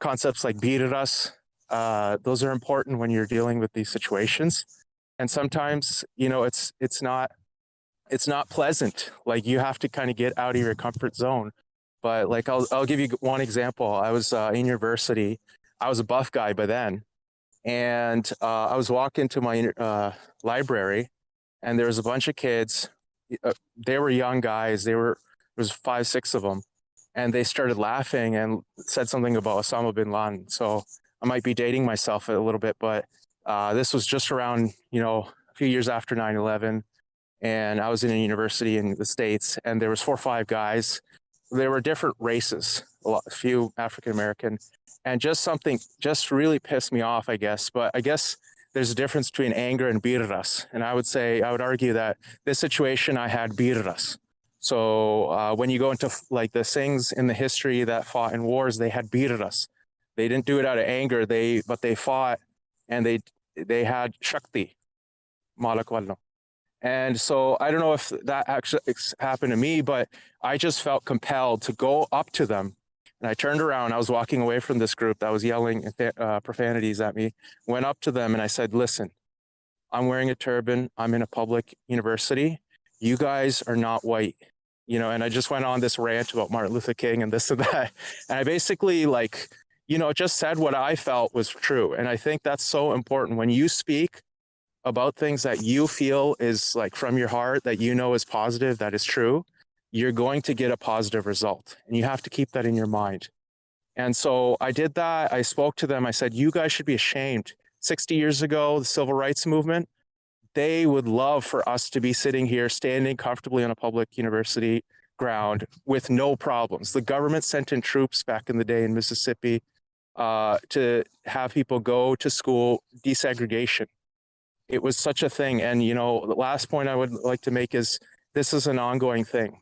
concepts like Bir Ras, those are important when you're dealing with these situations. And sometimes, it's not pleasant. Like you have to kind of get out of your comfort zone. But like I'll give you one example. I was in university. I was a buff guy by then, and I was walking to my library, and there was a bunch of kids. They were young guys. There was 5, 6 of them, and they started laughing and said something about Osama bin Laden. So I might be dating myself a little bit, but this was just around, a few years after 9/11, and I was in a university in the States, and there was 4 or 5 guys. There were different races, a few African American, and just something just really pissed me off, I guess. But I guess there's a difference between anger and birras, and I would argue that this situation I had birras. So when you go into like the Singhs in the history that fought in wars, they had birras. They didn't do it out of anger. But they fought, and they had shakti, malak walno. And so I don't know if that actually happened to me, but I just felt compelled to go up to them. And I turned around. I was walking away from this group that was yelling profanities at me. Went up to them and I said, "Listen, I'm wearing a turban. I'm in a public university. You guys are not white." And I just went on this rant about Martin Luther King and this and that. And I basically just said what I felt was true. And I think that's so important when you speak about things that you feel is like from your heart, that is positive, that is true, you're going to get a positive result. And you have to keep that in your mind. And so I did that. I spoke to them. I said, you guys should be ashamed. 60 years ago, the civil rights movement, they would love for us to be sitting here, standing comfortably on a public university ground with no problems. The government sent in troops back in the day in Mississippi to have people go to school, desegregation. It was such a thing. And, the last point I would like to make is this is an ongoing thing.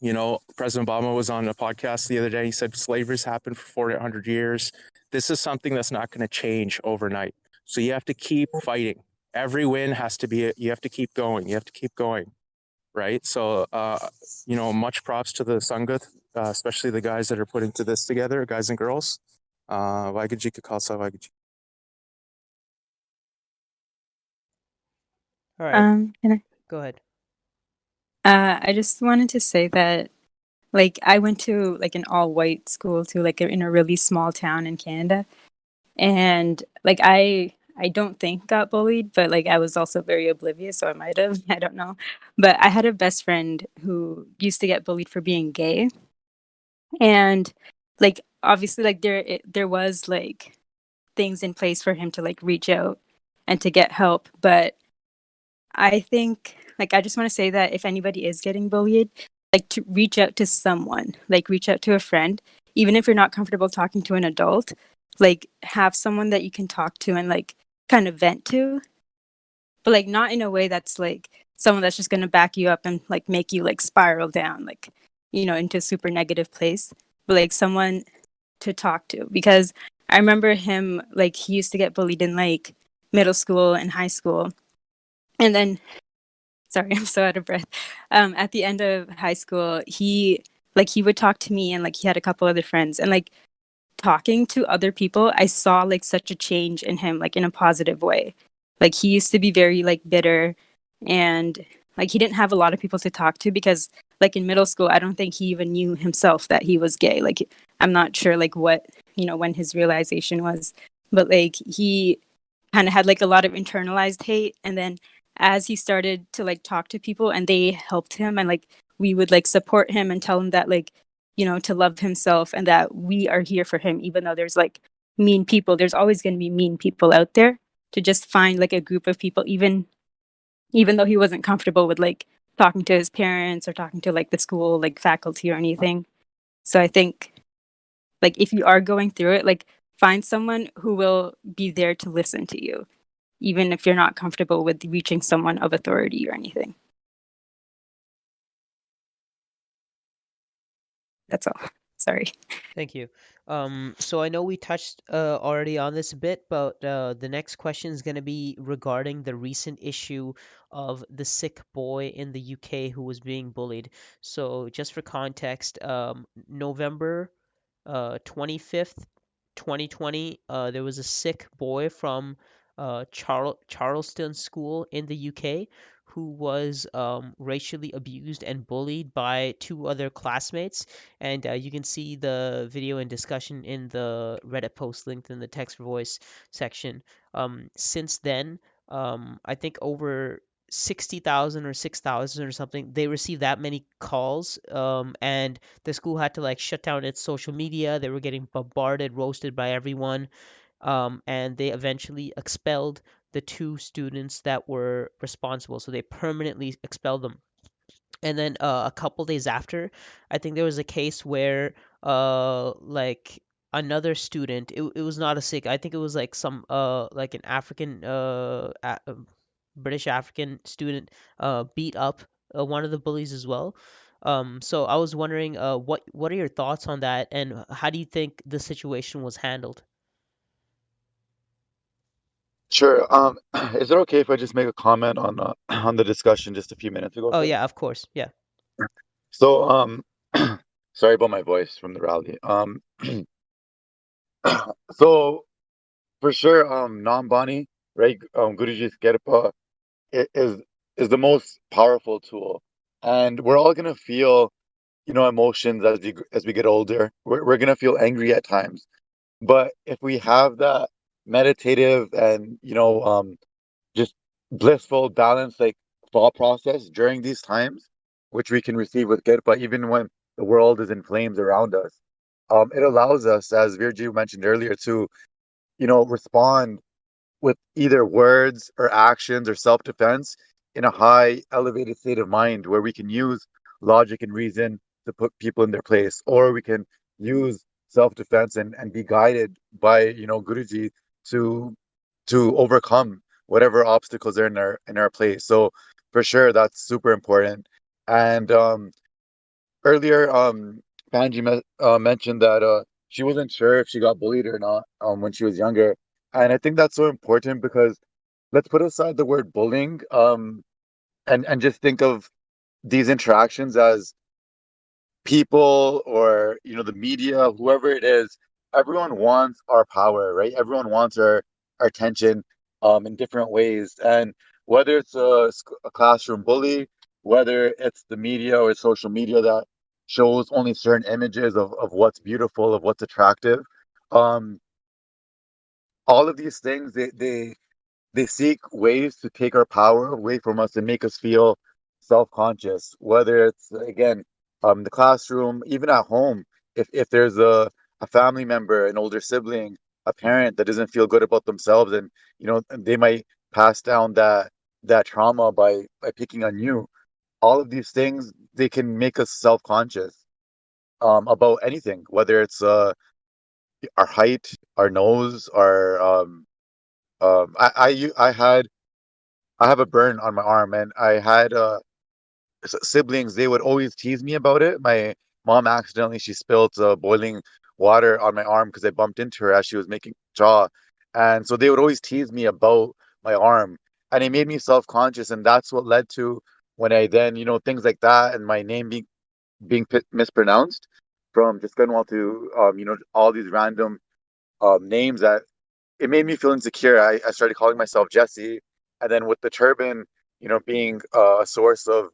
President Obama was on a podcast the other day. He said slavery's happened for 400 years. This is something that's not going to change overnight. So you have to keep fighting. Every win has to be, you have to keep going. You have to keep going. Right. So, much props to the Sangha, especially the guys that are putting this together, guys and girls. Waheguru Ka Khalsa, Waheguru Ji. All right, Can go ahead. I just wanted to say that, like, I went to like an all-white school too, like in a really small town in Canada, and like I don't think got bullied, but like I was also very oblivious, so I might have, I don't know. But I had a best friend who used to get bullied for being gay, and like obviously like there was like things in place for him to like reach out and to get help, but I think, like, I just want to say that if anybody is getting bullied, like, to reach out to someone, like, reach out to a friend, even if you're not comfortable talking to an adult, like, have someone that you can talk to and, like, kind of vent to, but, like, not in a way that's, like, someone that's just going to back you up and, like, make you, like, spiral down, like, into a super negative place, but, like, someone to talk to. Because I remember him, like, he used to get bullied in, like, middle school and high school. And then, sorry, I'm so out of breath. At the end of high school, he would talk to me, and like he had a couple other friends, and like talking to other people, I saw like such a change in him, like in a positive way. Like he used to be very like bitter, and like he didn't have a lot of people to talk to because like in middle school, I don't think he even knew himself that he was gay. Like I'm not sure like what, when his realization was, but like he kind of had like a lot of internalized hate, and then as he started to like talk to people and they helped him, and like we would like support him and tell him that like to love himself and that we are here for him, even though there's like mean people, there's always going to be mean people out there, to just find like a group of people, even though he wasn't comfortable with like talking to his parents or talking to like the school like faculty or anything. So I think like if you are going through it, like find someone who will be there to listen to you, even if you're not comfortable with reaching someone of authority or anything. That's all. Sorry. Thank you. So I know we touched already on this a bit, but the next question is going to be regarding the recent issue of the Sikh boy in the UK who was being bullied. So just for context, November 25th, 2020, there was a Sikh boy from Charleston School in the UK who was racially abused and bullied by two other classmates. And you can see the video and discussion in the Reddit post linked in the text voice section. Since then, I think over 60,000 or 6,000 or something, they received that many calls, and the school had to like shut down its social media. They were getting bombarded, roasted by everyone, and they eventually expelled the two students that were responsible. So they permanently expelled them. And then a couple days after, I think there was a case where like another student, it was not a Sikh, I think it was like some like an African British African student beat up one of the bullies as well. So I was wondering what are your thoughts on that, and how do you think the situation was handled? Sure. Is it okay if I just make a comment on on the discussion just a few minutes ago, Oh sir? yeah, of course. Yeah. So, sorry about my voice from the rally. So for sure, non-Bani, right? Guruji's Gerpa is the most powerful tool, and we're all gonna feel, emotions as we get older. We're gonna feel angry at times, but if we have that meditative and just blissful, balanced like thought process during these times, which we can receive with Kirpa, even when the world is in flames around us. It allows us, as Virju mentioned earlier, to respond with either words or actions or self-defense in a high elevated state of mind where we can use logic and reason to put people in their place, or we can use self-defense and be guided by Guruji to overcome whatever obstacles are in our place. So for sure that's super important. And earlier, Panji mentioned that she wasn't sure if she got bullied or not when she was younger, and I think that's so important because let's put aside the word bullying, and just think of these interactions as people or the media, whoever it is. Everyone wants our power, right? Everyone wants our attention in different ways, and whether it's a classroom bully, whether it's the media or social media that shows only certain images of what's beautiful, of what's attractive, um all of these things, they seek ways to take our power away from us and make us feel self-conscious, whether it's again the classroom, even at home. If there's a family member, an older sibling, a parent that doesn't feel good about themselves, and they might pass down that trauma by picking on you. All of these things, they can make us self-conscious about anything, whether it's our height, our nose, our I have a burn on my arm, and I had siblings. They would always tease me about it. My mom accidentally she spilled boiling water on my arm because I bumped into her as she was making jaw, and so they would always tease me about my arm, and it made me self-conscious, and that's what led to when I then things like that, and my name being mispronounced from Jiskanwal to all these random names that it made me feel insecure. I started calling myself Jesse, and then with the turban, being a source of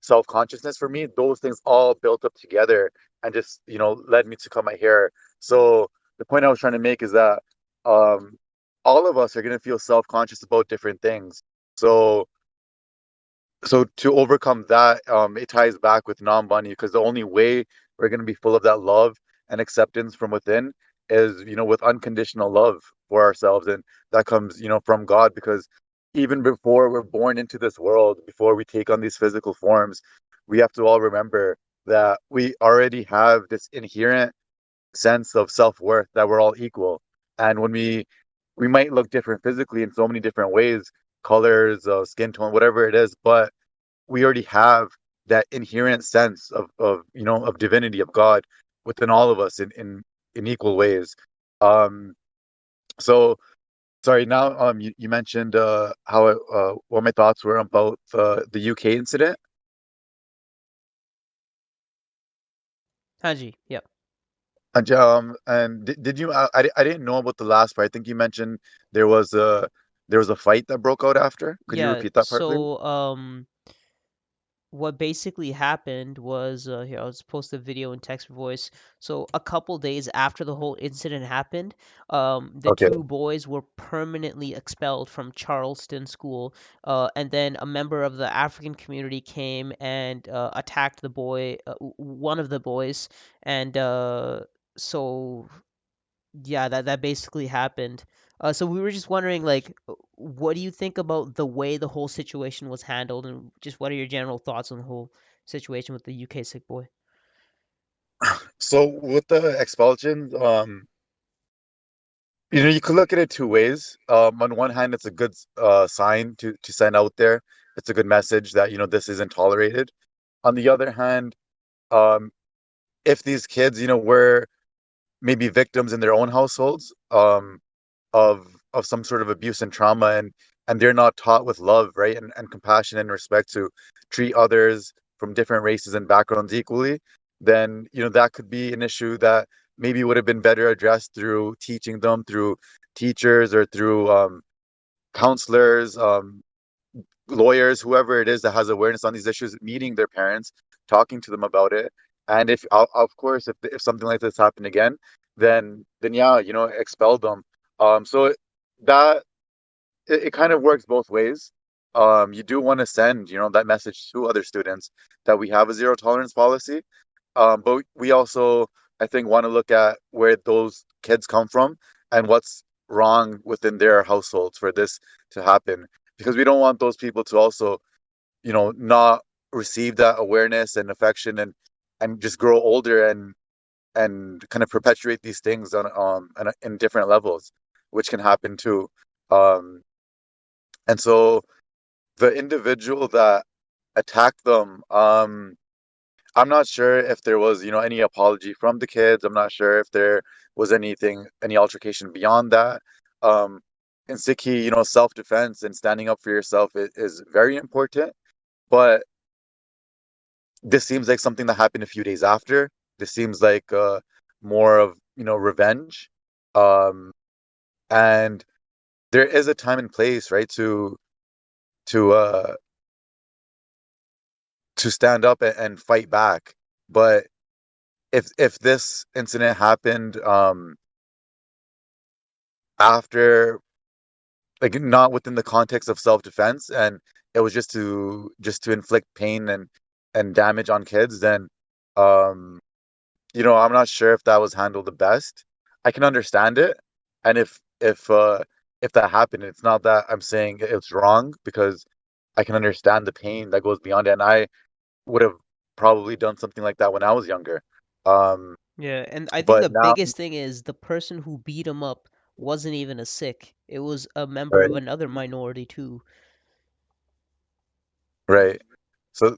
self consciousness for me, those things all built up together and just led me to cut my hair. So the point I was trying to make is that um, all of us are going to feel self conscious about different things. So to overcome that, it ties back with non-bunny because the only way we're going to be full of that love and acceptance from within is with unconditional love for ourselves, and that comes from God, because even before we're born into this world, before we take on these physical forms, we have to all remember that we already have this inherent sense of self-worth, that we're all equal. And when we might look different physically in so many different ways, colors, skin tone, whatever it is, but we already have that inherent sense of divinity, of God within all of us in equal ways. Um, so sorry. Now, you mentioned how what my thoughts were about the UK incident. Haji. Yeah. And did you? I didn't know about the last part. I think you mentioned there was a fight that broke out after. Could you Yeah. repeat that part, please? So what basically happened was here I'll just post the video in text voice. So a couple days after the whole incident happened, the Okay. two boys were permanently expelled from Charleston School, and then a member of the African community came and attacked the boy, one of the boys, and so Yeah, that basically happened. So we were just wondering, like, what do you think about the way the whole situation was handled, and just what are your general thoughts on the whole situation with the UK sick boy? So with the expulsion, you could look at it two ways. On one hand, it's a good sign to send out there. It's a good message that, this isn't tolerated. On the other hand, um, if these kids, were maybe victims in their own households, of some sort of abuse and trauma, and they're not taught with love, right, and compassion and respect to treat others from different races and backgrounds equally, then that could be an issue that maybe would have been better addressed through teaching them through teachers or through counselors, lawyers, whoever it is that has awareness on these issues, meeting their parents, talking to them about it. And if, of course, if something like this happened again, then yeah, expel them. So that it kind of works both ways. You do want to send, that message to other students that we have a zero tolerance policy. But we also, I think, want to look at where those kids come from and what's wrong within their households for this to happen. Because we don't want those people to also, not receive that awareness and affection and just grow older and kind of perpetuate these things in different levels, which can happen too. Um, and so the individual that attacked them, I'm not sure if there was, any apology from the kids. I'm not sure if there was any altercation beyond that. Um, in Sikhi, self-defense and standing up for yourself is very important. But this seems like something that happened a few days after. This seems like more of, revenge. Um, and there is a time and place, right, to uh to stand up and fight back. But if this incident happened after, like, not within the context of self-defense, and it was just to inflict pain and damage on kids, then um I'm not sure if that was handled the best. I can understand it, and if that happened, it's not that I'm saying it's wrong, because I can understand the pain that goes beyond it, and I would have probably done something like that when I was younger. Um, Yeah, and I think but the now, biggest thing is the person who beat him up wasn't even a Sikh. It was a member of right, another minority too. right. So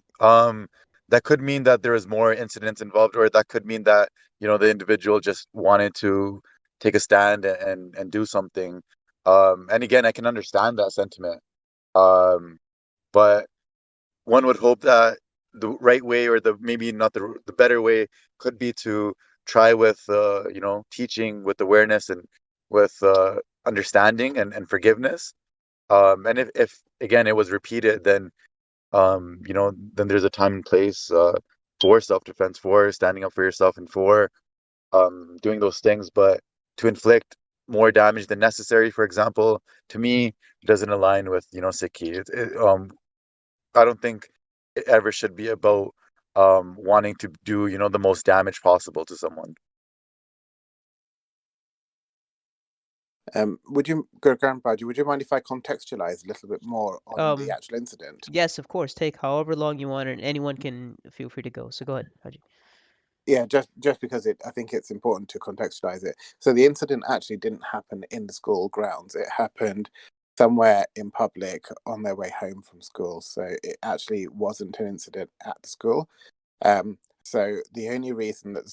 that could mean that there was more incidents involved, or that could mean that the individual just wanted to take a stand and do something. And again, I can understand that sentiment. Um, but one would hope that the right way, or the maybe not the better way, could be to try with teaching with awareness and with understanding and forgiveness. And if again it was repeated, then there's a time and place for self-defense, for standing up for yourself, and for doing those things. But to inflict more damage than necessary, for example, to me, doesn't align with Sikhi. I don't think it ever should be about wanting to do the most damage possible to someone. Grandpa, would you mind if I contextualize a little bit more on the Um, actual incident? yes, of course. Take however long you want, and anyone can feel free to go. So go ahead, Haji. Yeah, just because I think it's important to contextualize it. So the incident actually didn't happen in the school grounds. It happened somewhere in public on their way home from school. So it actually wasn't an incident at the school. So the only reason that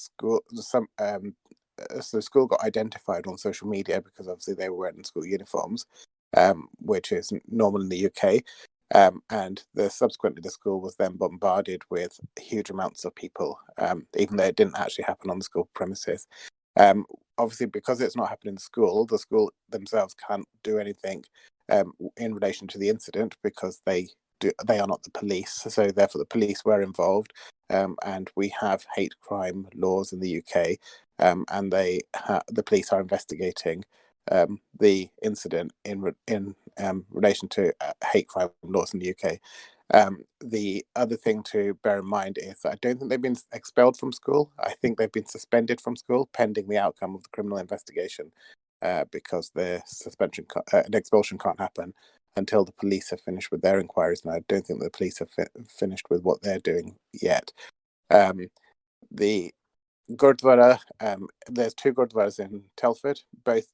the school got identified on social media, because obviously they were wearing school uniforms, which is normal in the UK. And subsequently, the school was then bombarded with huge amounts of people, even though it didn't actually happen on the school premises. Obviously, because it's not happening in the school themselves can't do anything in relation to the incident, because they are not the police. So therefore, the police were involved, and we have hate crime laws in the UK, and the police are investigating the incident in relation to hate crime laws in the UK. The other thing to bear in mind is that I don't think they've been expelled from school. I think they've been suspended from school pending the outcome of the criminal investigation, because the an expulsion can't happen until the police have finished with their inquiries. And I don't think the police have finished with what they're doing yet. The Gurdwara, there's two Gurdwaras in Telford. Both,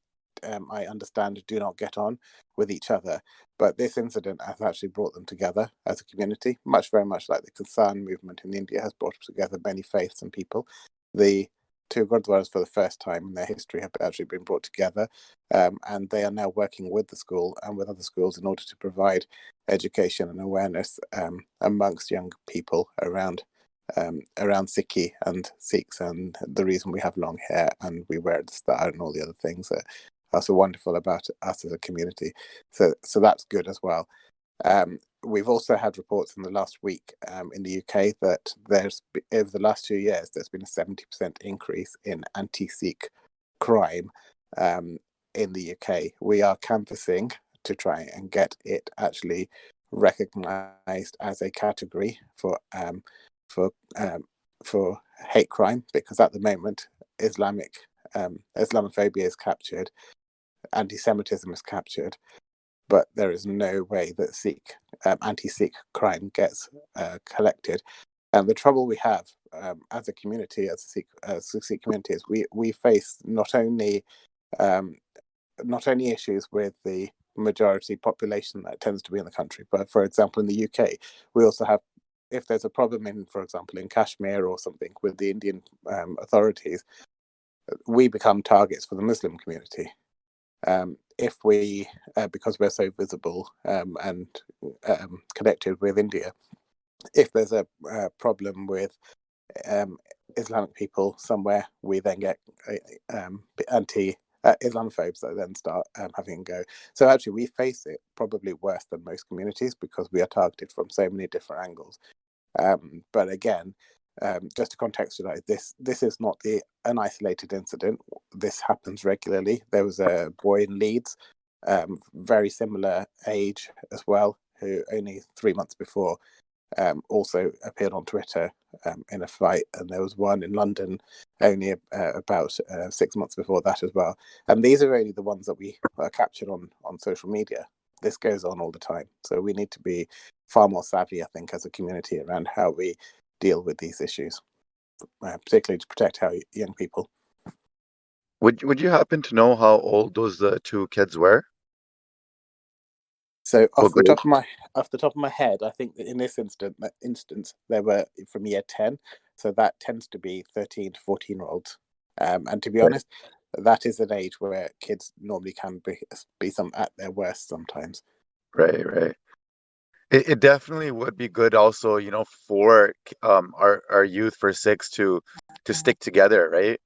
I understand, do not get on with each other. But this incident has actually brought them together as a community, very much like the Kisan movement in India has brought together many faiths and people. The two Gurdwaras, for the first time in their history, have actually been brought together, and they are now working with the school and with other schools in order to provide education and awareness amongst young people around Sikhi and Sikhs, and the reason we have long hair and we wear the star and all the other things that are so wonderful about us as a community. So that's good as well. We've also had reports in the last week in the UK that over the last 2 years, there's been a 70% increase in anti-Sikh crime in the UK. We are canvassing to try and get it actually recognised as a category for hate crime, because at the moment Islamophobia is captured, anti-Semitism is captured, but there is no way that anti-Sikh crime gets collected. And the trouble we have as a community, as a Sikh community, is we face not only issues with the majority population that tends to be in the country, but for example, in the UK, we also have, if there's a problem for example, in Kashmir or something with the Indian authorities, we become targets for the Muslim community. If we, because we're so visible and connected with India, if there's a problem with Islamic people somewhere, we then get anti-Islamophobes that then start having a go. So actually, we face it probably worse than most communities because we are targeted from so many different angles. But again, just to contextualize this is not an isolated incident. This happens regularly. There was a boy in Leeds, very similar age as well, who only 3 months before also appeared on Twitter in a fight, and there was one in London only about 6 months before that as well. And these are only the ones that we are captured on social media. This goes on all the time, so we need to be far more savvy, I think, as a community around how we deal with these issues, particularly to protect our young people. Would you happen to know how old those two kids were? So What off the grade? top of my head, I think that in this instance they were from year 10, so that tends to be 13 to 14-year-olds. And to be Right, honest, that is an age where kids normally can be some at their worst sometimes. right. It definitely would be good also, for our youth, for Sikhs to stick together, right?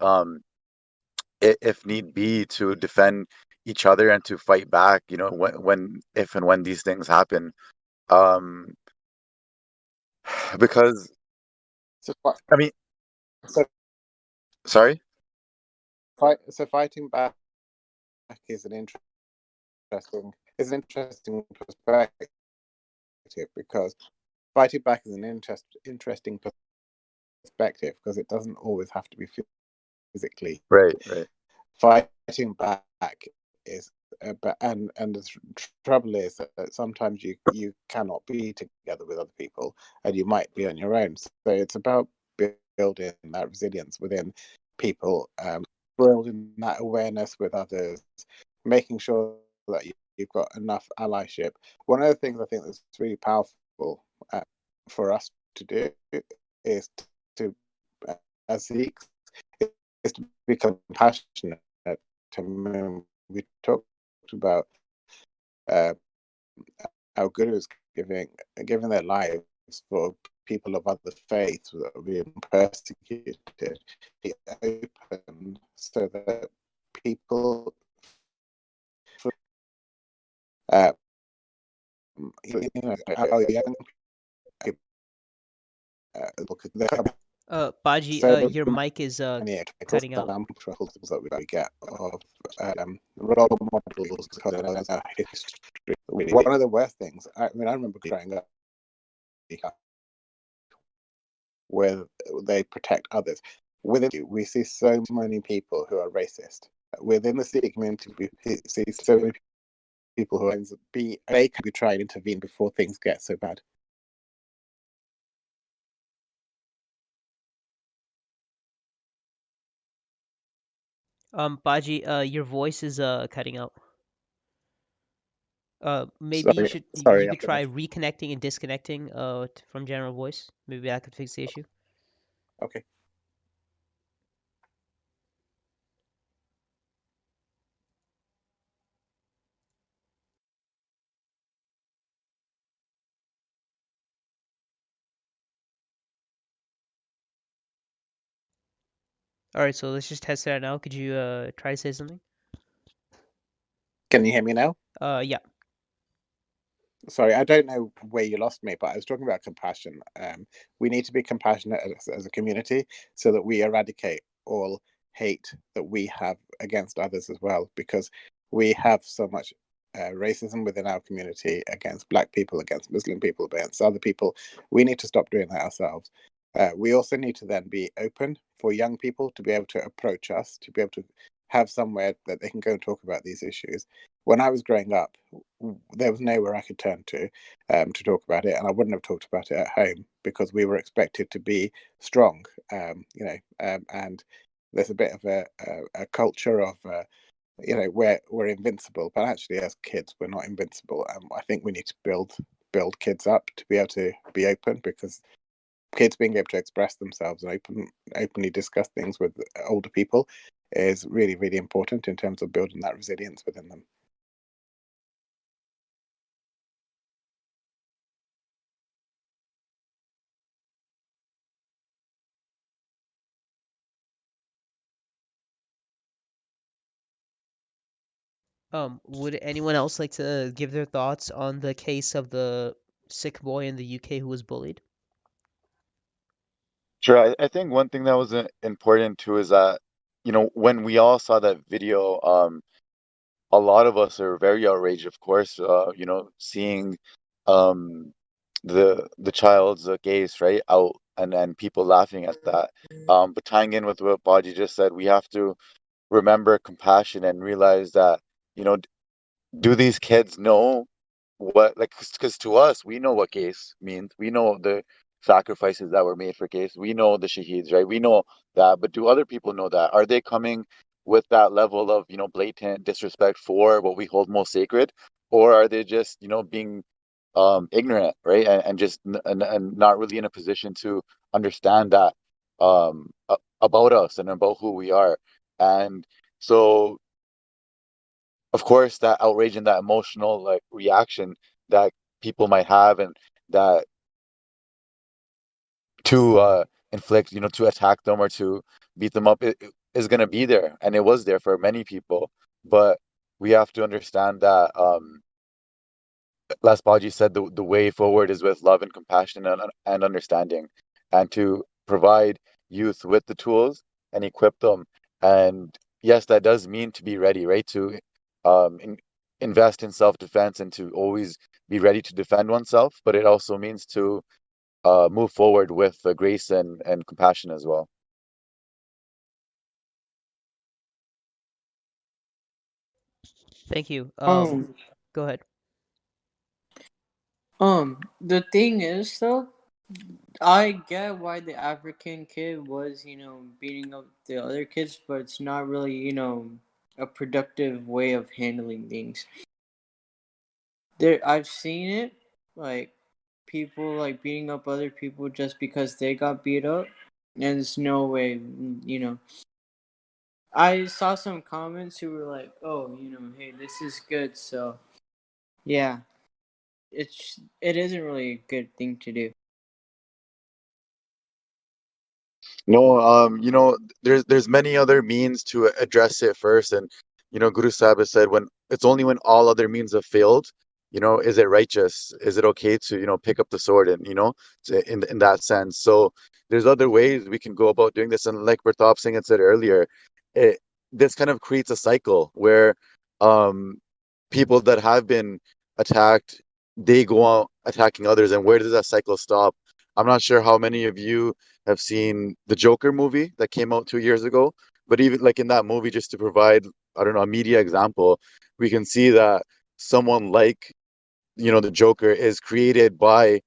If need be, to defend each other and to fight back, if and when these things happen. Um, because So, I mean, so, sorry? fighting back is an interesting perspective, because fighting back is an interesting perspective because it doesn't always have to be physically. Right. Fighting back is and the trouble is that sometimes you cannot be together with other people and you might be on your own. So it's about building that resilience within people, building that awareness with others, making sure that you've got enough allyship. One of the things I think that's really powerful for us to do is to, as Sikhs, is to be compassionate. We talked about how gurus giving their lives for people of other faiths that are being persecuted, be open so that people, our young people, Baji, so your mic is many cutting out. examples that we get of role models because of our history. One of the worst things, I remember growing up where they protect others. Within we see so many people who are racist. Within the Sikh community, we see so many people who are they can be trying to intervene before things get so bad. Baji, your voice is cutting out. Maybe Sorry, you sorry, could I'm gonna. try reconnecting and disconnecting from general voice. Maybe that could fix the issue. Okay. All right, so let's just test it out now. Could you try to say something? Can you hear me now? Yeah. Sorry, I don't know where you lost me, but I was talking about compassion. We need to be compassionate as a community so that we eradicate all hate that we have against others as well, because we have so much racism within our community against Black people, against Muslim people, against other people. We need to stop doing that ourselves. We also need to then be open for young people to be able to approach us, to be able to have somewhere that they can go and talk about these issues. When I was growing up, there was nowhere I could turn to talk about it, and I wouldn't have talked about it at home because we were expected to be strong, and there's a bit of a culture of we're invincible, but actually as kids we're not invincible. I think we need to build kids up to be able to be open, because kids being able to express themselves and openly discuss things with older people is really, really important in terms of building that resilience within them. Would anyone else like to give their thoughts on the case of the Sikh boy in the UK who was bullied? Sure. I think one thing that was important too is that, when we all saw that video, a lot of us are very outraged, of course, seeing um, the child's gaze right out, and people laughing at that. But tying in with what Baji just said, we have to remember compassion and realize that, you know, do these kids know what, like, because to us we know what case means, we know the sacrifices that were made for case, we know the shaheeds, right, we know that, but do other people know that? Are they coming with that level of blatant disrespect for what we hold most sacred, or are they just being ignorant, right, and just and not really in a position to understand that about us and about who we are? And so of course that outrage and that emotional like reaction that people might have, and that to inflict, to attack them or to beat them up, it is going to be there, and it was there for many people. But we have to understand that, last Baji said, the way forward is with love and compassion and understanding, and to provide youth with the tools and equip them. And yes, that does mean to be ready, right? To invest in self-defense and to always be ready to defend oneself. But it also means to move forward with grace and compassion as well. Thank you. Um, Go ahead. the thing is though, I get why the African kid was, beating up the other kids, but it's not really, a productive way of handling things. I've seen it, like people like beating up other people just because they got beat up, and there's no way, I saw some comments who were like, "Oh, hey, this is good." So, yeah, it isn't really a good thing to do. No, there's many other means to address it first, and Guru Sahib has said, when it's only when all other means have failed, is it righteous? Is it okay to pick up the sword, and in that sense? So there's other ways we can go about doing this, and like Pratap Singh had said earlier, it this kind of creates a cycle where um people that have been attacked they go out attacking others, and where does that cycle stop? I'm not sure how many of you have seen the Joker movie that came out 2 years ago, but even like in that movie, just to provide, I don't know, a media example, we can see that someone like, the Joker is created by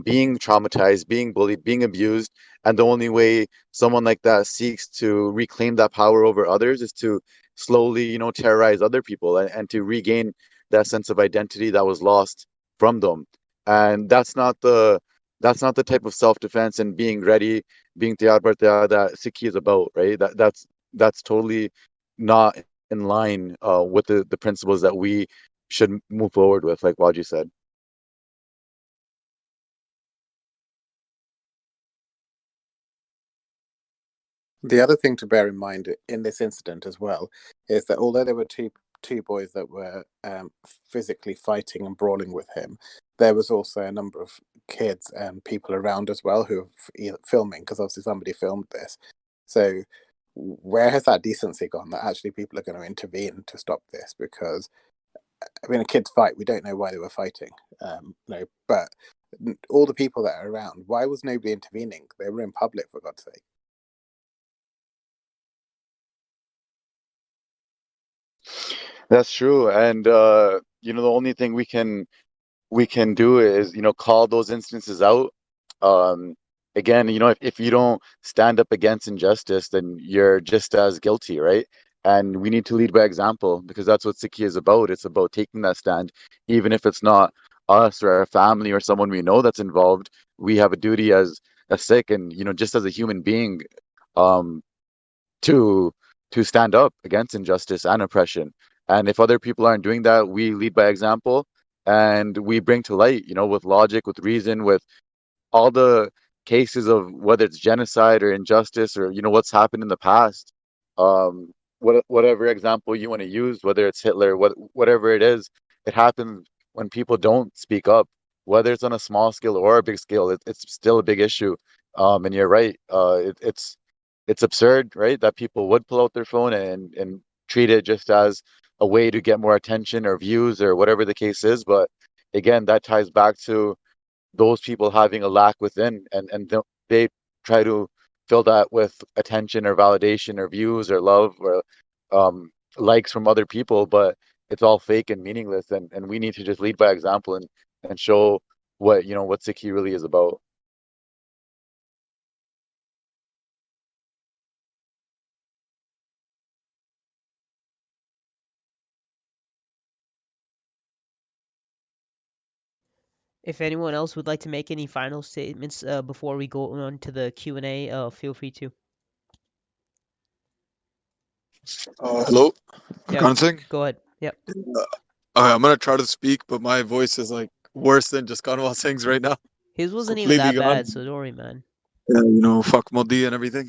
being traumatized, being bullied, being abused, and the only way someone like that seeks to reclaim that power over others is to slowly, terrorize other people, and to regain that sense of identity that was lost from them. And that's not the type of self-defense and being ready, being tayar par tayar that Sikhi is about, right? That's totally not in line with the principles that we should move forward with, like Waji said. The other thing to bear in mind in this incident as well is that although there were two boys that were physically fighting and brawling with him, there was also a number of kids and people around as well who were filming, because obviously somebody filmed this. So where has that decency gone, that actually people are going to intervene to stop this? Because I mean, a kids fight, we don't know why they were fighting, but all the people that are around, why was nobody intervening? They were in public, for God's sake. That's true. And the only thing we can do is, call those instances out. Um, Again, if you don't stand up against injustice, then you're just as guilty, right? And we need to lead by example, because that's what Sikhi is about. It's about taking that stand, even if it's not us or our family or someone we know that's involved. We have a duty as a Sikh, and just as a human being, um, to stand up against injustice and oppression. And if other people aren't doing that, we lead by example, and we bring to light, with logic, with reason, with all the cases of whether it's genocide or injustice, or what's happened in the past. Whatever example you want to use, whether it's Hitler, whatever it is, it happens when people don't speak up, whether it's on a small scale or a big scale. It's still a big issue. And you're right. It's absurd, right, that people would pull out their phone and treat it just as a way to get more attention or views or whatever the case is. But again, that ties back to those people having a lack within, and they try to fill that with attention or validation or views or love or um, likes from other people, but it's all fake and meaningless. And we need to just lead by example and show what Sikhi really is about. If anyone else would like to make any final statements before we go on to the Q&A, feel free to. Hello, Yep, Gurkhan Singh. go ahead. Yep. I'm gonna try to speak, but my voice is like worse than just Kanwal Singh's right now. His It's wasn't even completely that gone. bad, so don't worry, man. Yeah, fuck Modi and everything.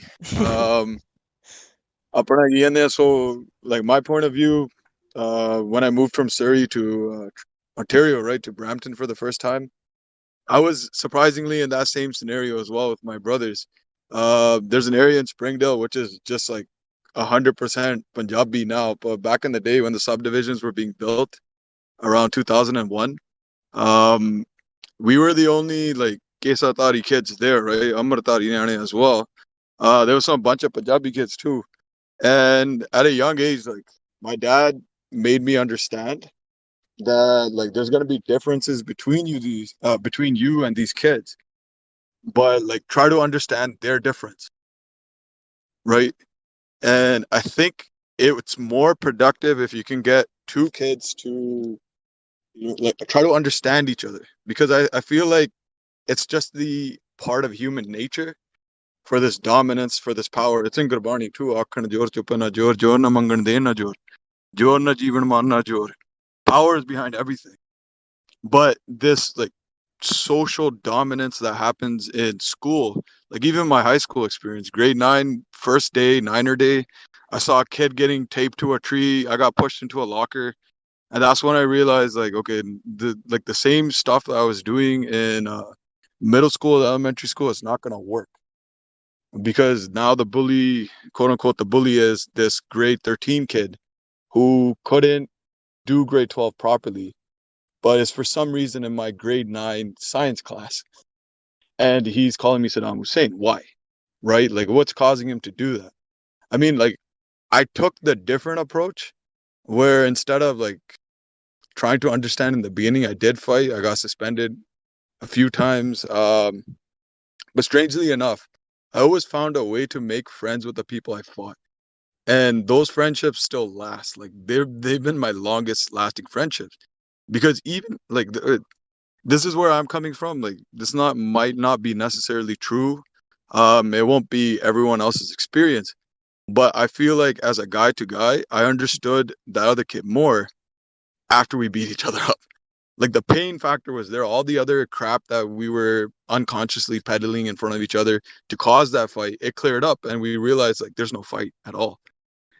Apna ye ne, so like my point of view, when I moved from Surrey to Ontario, right, to Brampton for the first time, I was surprisingly in that same scenario as well with my brothers. There's an area in Springdale which is just like 100% Punjabi now, but back in the day when the subdivisions were being built around 2001, um, we were the only like Kesatari kids there, right? Amritari Nyane as well. There was some bunch of Punjabi kids too. And at a young age, like my dad made me understand that like there's gonna be differences between you and these kids, but like try to understand their difference, right? And I think it's more productive if you can get two kids to like try to understand each other, because I feel like it's just the part of human nature for this dominance, for this power. It's in Gurbani too. Akhan jor chupana jor, jor na mangan de na jor, jor na jivan marna jor. Power is behind everything. But this like social dominance that happens in school, like even my high school experience, grade 9, first day, niner day, I saw a kid getting taped to a tree. I got pushed into a locker. And that's when I realized, like, okay, the same stuff that I was doing in middle school, elementary school, is not gonna work, because now the bully, quote unquote, the bully is this grade 13 kid who couldn't do grade 12 properly, but it's for some reason in my grade 9 science class. And he's calling me Saddam Hussein. Why? Right? Like, what's causing him to do that? I mean, like, I took the different approach where instead of like trying to understand in the beginning, I did fight. I got suspended a few times. But strangely enough, I always found a way to make friends with the people I fought. And those friendships still last. Like they've been my longest lasting friendships. Because even like this is where I'm coming from. Like this not might not be necessarily true. It won't be everyone else's experience. But I feel like as a guy to guy, I understood that other kid more after we beat each other up. Like the pain factor was there. All the other crap that we were unconsciously peddling in front of each other to cause that fight, it cleared up and we realized like there's no fight at all.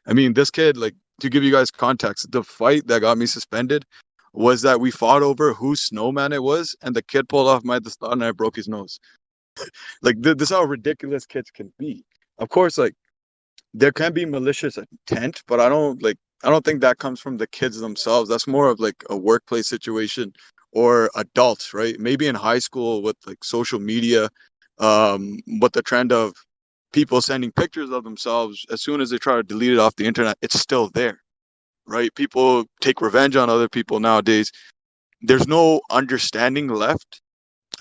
I mean, this kid, like to give you guys context, the fight that got me suspended was that we fought over whose snowman it was, and the kid pulled off my stunt and I broke his nose. Like this is how ridiculous kids can be. Of course, like there can be malicious intent, but I don't think that comes from the kids themselves. That's more of like a workplace situation or adults, right? Maybe in high school with like social media, with the trend of people sending pictures of themselves as soon as they try to delete it off the internet, it's still there, right? People take revenge on other people nowadays. There's no understanding left.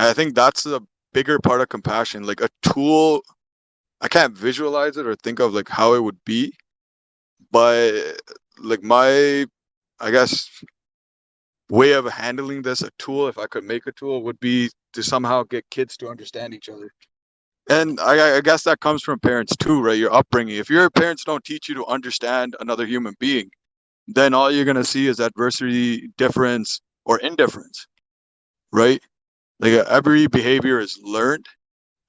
I think that's a bigger part of compassion. Like a tool, I can't visualize it or think of like how it would be, but like my, I guess, way of handling this, a tool, if I could make a tool, would be to somehow get kids to understand each other. And I guess that comes from parents too, right? Your upbringing. If your parents don't teach you to understand another human being, then all you're gonna see is adversity, difference, or indifference, right? Like every behavior is learned,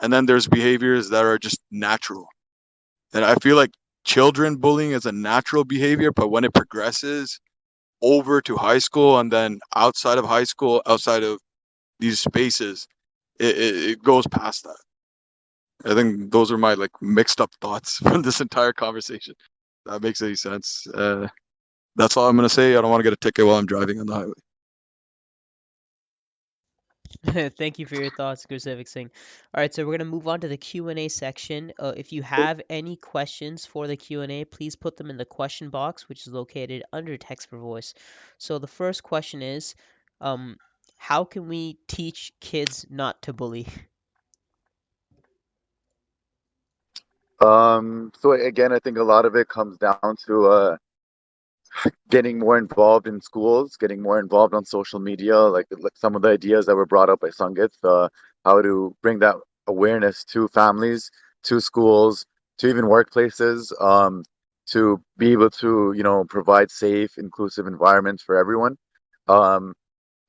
and then there's behaviors that are just natural. And I feel like children bullying is a natural behavior, but when it progresses over to high school and then outside of high school, outside of these spaces, it goes past that. I think those are my like mixed up thoughts from this entire conversation. That makes any sense. That's all I'm gonna say. I don't want to get a ticket while I'm driving on the highway. Thank you for your thoughts, Gursevic Singh. All right, so we're gonna move on to the Q&A section. If you have any questions for the Q&A, please put them in the question box, which is located under text for voice. So the first question is, um, how can we teach kids not to bully? So again, I think a lot of it comes down to getting more involved in schools, getting more involved on social media, like some of the ideas that were brought up by Sangit, how to bring that awareness to families, to schools, to even workplaces, to be able to, provide safe, inclusive environments for everyone. Um,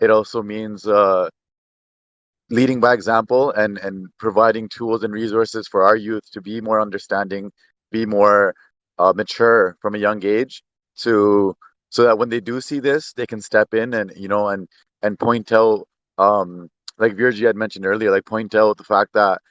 it also means leading by example and providing tools and resources for our youth to be more understanding, be more mature from a young age, to so that when they do see this, they can step in and and point out, like Virgie had mentioned earlier, like point out the fact that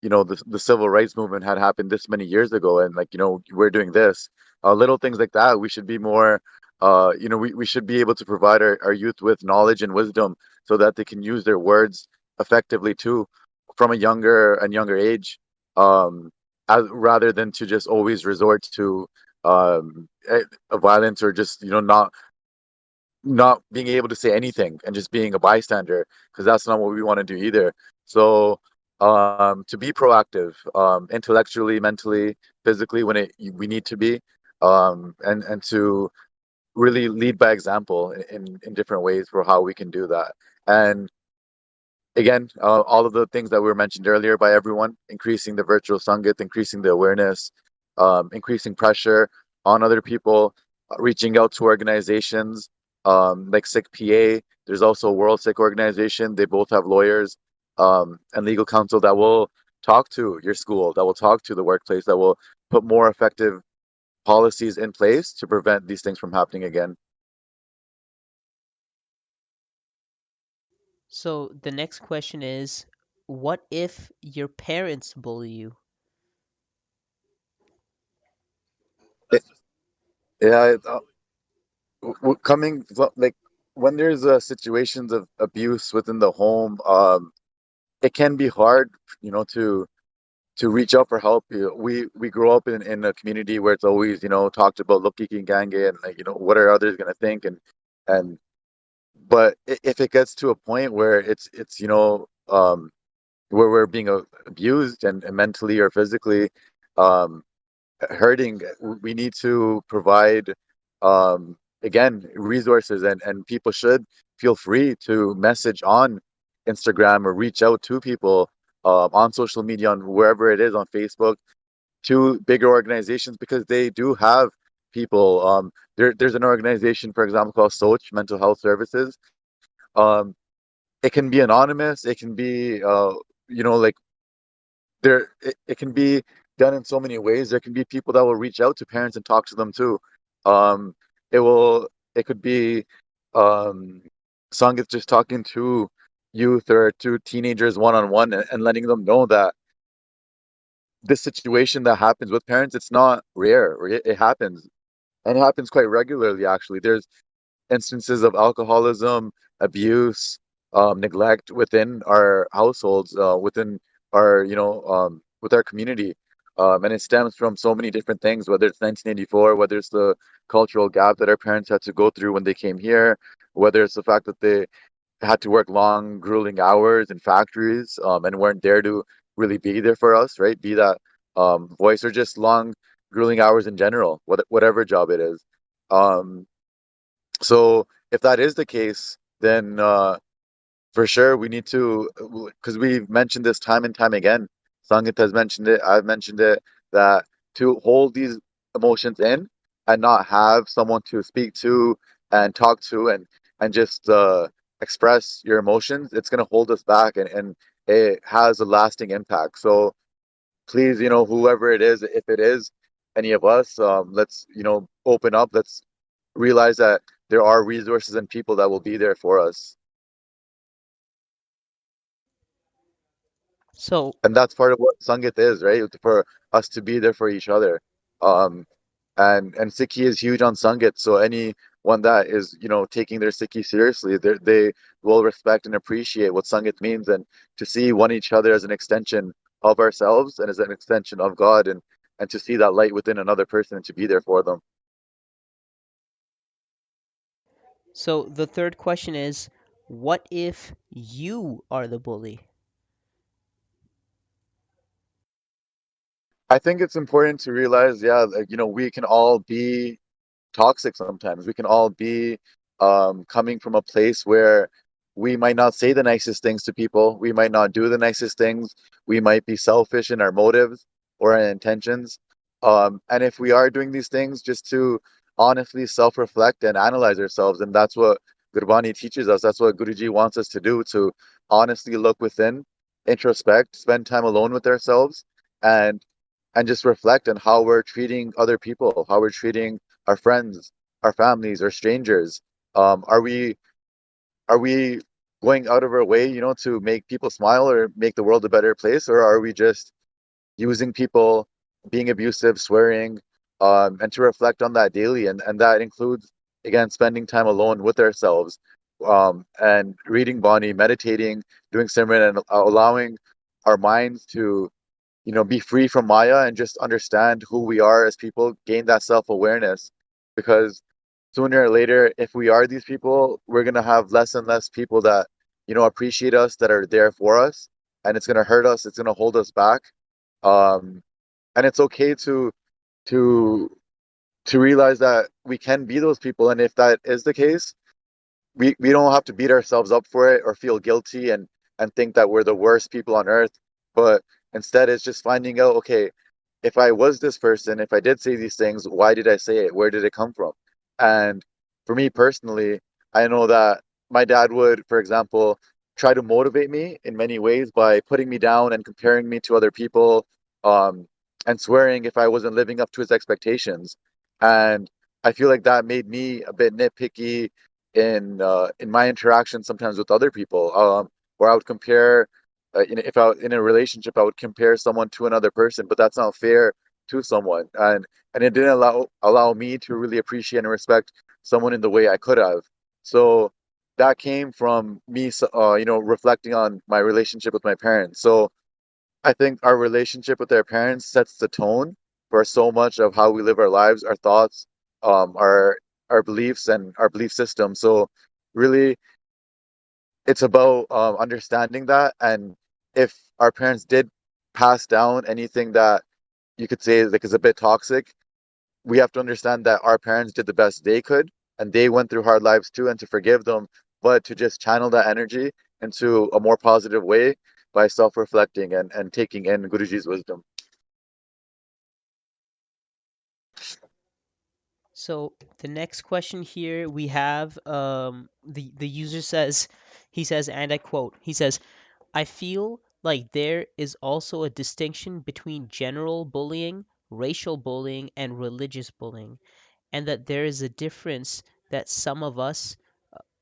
the civil rights movement had happened this many years ago, and like we're doing this, little things like that. We should be more, we should be able to provide our youth with knowledge and wisdom so that they can use their words effectively too from a younger and younger age, rather than to just always resort to violence, or just not being able to say anything and just being a bystander, because that's not what we want to do either. So to be proactive, intellectually, mentally, physically, when we need to be, and to really lead by example in different ways for how we can do that. And again, all of the things that were mentioned earlier by everyone, increasing the virtual Sangat, increasing the awareness, increasing pressure on other people, reaching out to organizations like Sikh PA. There's also a World Sikh organization. They both have lawyers and legal counsel that will talk to your school, that will talk to the workplace, that will put more effective policies in place to prevent these things from happening again. So the next question is, what if your parents bully you? Yeah, coming like when there's situations of abuse within the home, it can be hard, to reach out for help. We grow up in a community where it's always, talked about Lokiki Gange and like, what are others gonna think and but if it gets to a point where it's where we're being abused and mentally or physically um hurting, we need to provide again resources, and people should feel free to message on Instagram or reach out to people on social media, on wherever it is, on Facebook, to bigger organizations, because they do have people. There's an organization, for example, called Soch Mental Health Services. Um, it can be anonymous. It can be like it can be done in so many ways. There can be people that will reach out to parents and talk to them too. Um, it could be Sangit just talking to youth or to teenagers one on one, and letting them know that this situation that happens with parents, it's not rare. It happens, and it happens quite regularly actually. There's instances of alcoholism, abuse, neglect within our households, within our, with our community. And it stems from so many different things, whether it's 1984, whether it's the cultural gap that our parents had to go through when they came here, whether it's the fact that they had to work long, grueling hours in factories, and weren't there to really be there for us, right? Be that voice, or just long, grueling hours in general, whatever job it is. Um, so if that is the case, then for sure we need to, because we've mentioned this time and time again. Sangit has mentioned it. I've mentioned it, that to hold these emotions in and not have someone to speak to and talk to and just express your emotions, it's going to hold us back, and it has a lasting impact. So please, whoever it is, if it is any of us, let's, open up. Let's realize that there are resources and people that will be there for us. So, And that's part of what Sangit is, right? For us to be there for each other. Um, and Sikhi is huge on Sangit. So anyone that is, taking their Sikhi seriously, they will respect and appreciate what Sangit means, and to see one each other as an extension of ourselves and as an extension of God, and to see that light within another person and to be there for them. so the third question is, what if you are the bully? I think it's important to realize, yeah, like, we can all be toxic sometimes. We can all be coming from a place where we might not say the nicest things to people. We might not do the nicest things. We might be selfish in our motives or our intentions. And if we are doing these things, just to honestly self-reflect and analyze ourselves. And that's what Gurbani teaches us. That's what Guruji wants us to do, to honestly look within, introspect, spend time alone with ourselves, and just reflect on how we're treating other people, how we're treating our friends, our families, or strangers. Are we going out of our way, to make people smile or make the world a better place, or are we just using people, being abusive, swearing, and to reflect on that daily, and that includes, again, spending time alone with ourselves, and reading Bani, meditating, doing Simran, and allowing our minds to be free from Maya and just understand who we are as people, gain that self-awareness. Because sooner or later, if we are these people, we're going to have less and less people that, appreciate us, that are there for us. And it's going to hurt us. It's going to hold us back. Um, and it's okay to, to realize that we can be those people. And if that is the case, we don't have to beat ourselves up for it or feel guilty and think that we're the worst people on earth. But instead, it's just finding out, okay, if I was this person, if I did say these things, why did I say it? Where did it come from? And for me personally, I know that my dad would, for example, try to motivate me in many ways by putting me down and comparing me to other people, um, and swearing if I wasn't living up to his expectations. And I feel like that made me a bit nitpicky in my interaction sometimes with other people, where I would compare, if I in a relationship, I would compare someone to another person, but that's not fair to someone, and it didn't allow me to really appreciate and respect someone in the way I could have. So that came from me, reflecting on my relationship with my parents. So I think our relationship with our parents sets the tone for so much of how we live our lives, our thoughts, our beliefs, and our belief system. So really, it's about understanding that, and if our parents did pass down anything that you could say like is a bit toxic, we have to understand that our parents did the best they could, and they went through hard lives too, and to forgive them, but to just channel that energy into a more positive way by self-reflecting and taking in Guruji's wisdom. So the next question here we have, the user says, he says, and I quote, he says, I feel like there is also a distinction between general bullying, racial bullying, and religious bullying, and that there is a difference that some of us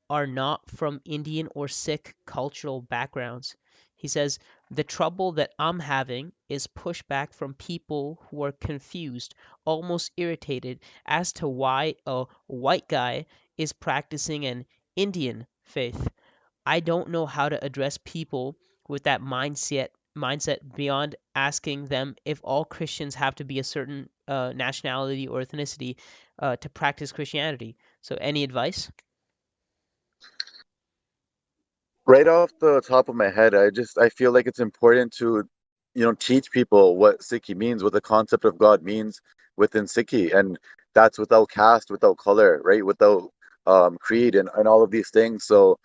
are not from Indian or Sikh cultural backgrounds. He says, the trouble that I'm having is pushback from people who are confused, almost irritated as to why a white guy is practicing an Indian faith. I don't know how to address people with that mindset beyond asking them if all Christians have to be a certain nationality or ethnicity to practice Christianity. So, any advice? Right off the top of my head, I feel like it's important to, teach people what Sikhi means, what the concept of God means within Sikhi, and that's without caste, without color, right? Without creed and all of these things. So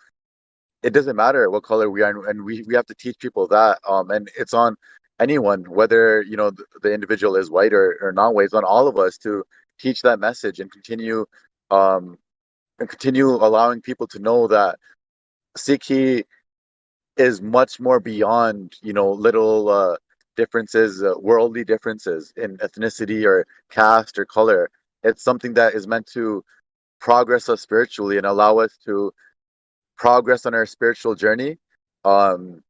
it doesn't matter what color we are, and we have to teach people that. And it's on anyone, whether the individual is white or non-white. It's on all of us to teach that message um, and continue allowing people to know that Sikhi is much more beyond, little differences, worldly differences in ethnicity or caste or color. It's something that is meant to progress us spiritually and allow us to progress on our spiritual journey, and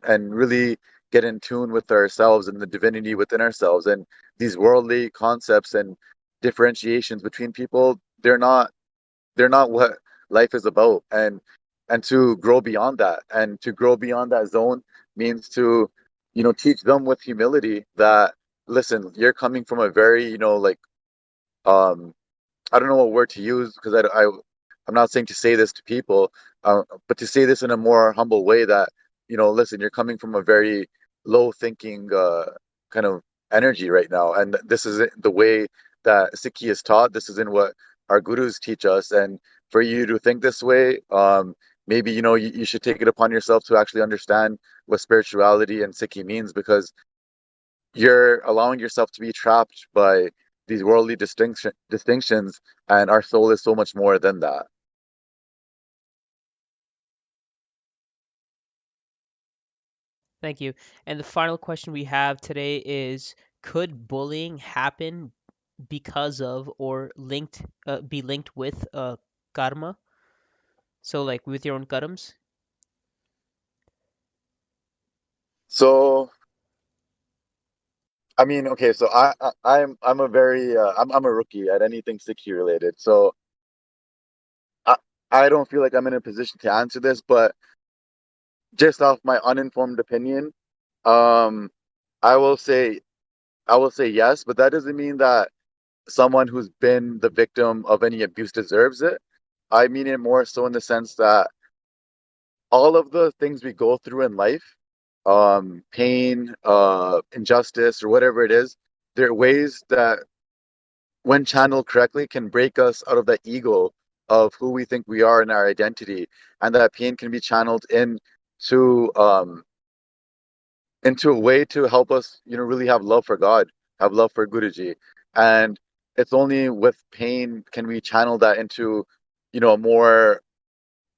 really get in tune with ourselves and the divinity within ourselves. And these worldly concepts and differentiations between people, they're not what life is about. And to grow beyond that, and to grow beyond that zone means to teach them with humility that, listen, you're coming from a very, um I don't know what word to use, because I'm not saying to say this to people, but to say this in a more humble way that, listen, you're coming from a very low thinking kind of energy right now. And this isn't the way that Sikhi is taught. This isn't what our gurus teach us. And for you to think this way, maybe, you should take it upon yourself to actually understand what spirituality and Sikhi means, because you're allowing yourself to be trapped by these worldly distinctions, and our soul is so much more than that. Thank you. And the final question we have today is, could bullying happen because of or be linked with karma? So like with your own karmas? So, I mean, okay, so I'm a very I'm a rookie at anything Sikhi related. So I I don't feel like I'm in a position to answer this, but just off my uninformed opinion, um, I will say I will say yes, but that doesn't mean that someone who's been the victim of any abuse deserves it. I mean it more so in the sense that all of the things we go through in life, pain, injustice, or whatever it is, there are ways that, when channeled correctly, can break us out of that ego of who we think we are in our identity, and that pain can be channeled to into a way to help us, really have love for God, have love for Guruji. And it's only with pain can we channel that into, a more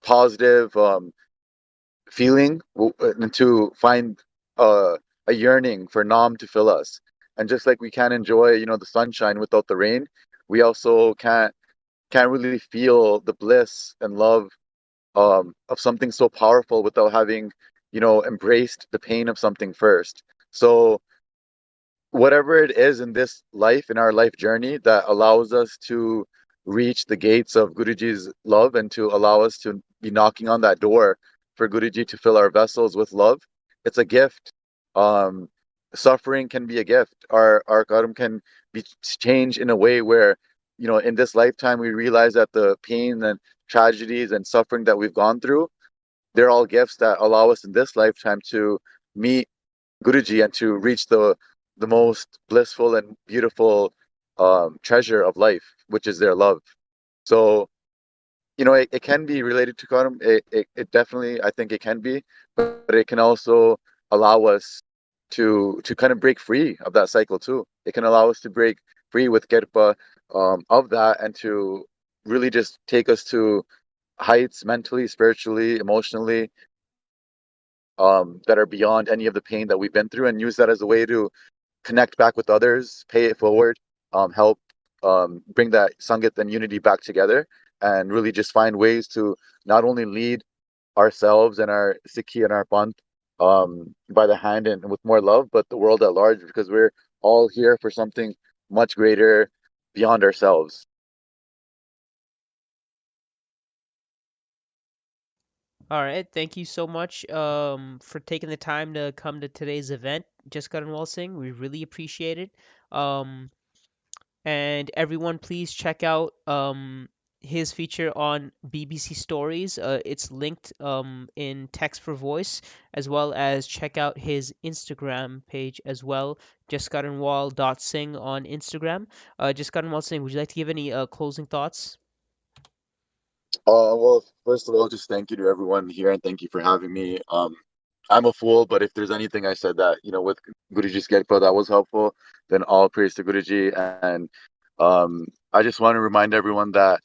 positive feeling, and to find uh, a yearning for Nam to fill us. And just like we can't enjoy, the sunshine without the rain, we also can't really feel the bliss and love of something so powerful without having, embraced the pain of something first. So whatever it is in this life, in our life journey, that allows us to reach the gates of Guruji's love, and to allow us to be knocking on that door for Guruji to fill our vessels with love. It's a gift. Um, Suffering can be a gift. Our karma can be changed in a way where, in this lifetime we realize that the pain and tragedies and suffering that we've gone through, they're all gifts that allow us in this lifetime to meet Guruji and to reach the most blissful and beautiful treasure of life, which is their love. So, it can be related to karma. It definitely, I think it can be, but it can also allow us to kind of break free of that cycle too. It can allow us to break free with kirpa of that, and to really just take us to heights mentally, spiritually, emotionally, that are beyond any of the pain that we've been through, and use that as a way to connect back with others, pay it forward, help bring that sangat and unity back together, and really just find ways to not only lead ourselves and our Sikhi and our Panth by the hand and with more love, but the world at large, because we're all here for something much greater beyond ourselves. All right, thank you so much for taking the time to come to today's event, Jessica and Walsing. We really appreciate it. Um, and everyone, please check out his feature on BBC Stories. It's linked in text for voice, as well as check out his Instagram page as well, justgotanwall.sing on Instagram. Just Gotten Wall Sing, would you like to give any closing thoughts? Well, first of all, just thank you to everyone here, and thank you for having me. I'm a fool, but if there's anything I said that, with Guruji's Gekpa that was helpful, then all praise to Guruji. And I just want to remind everyone that,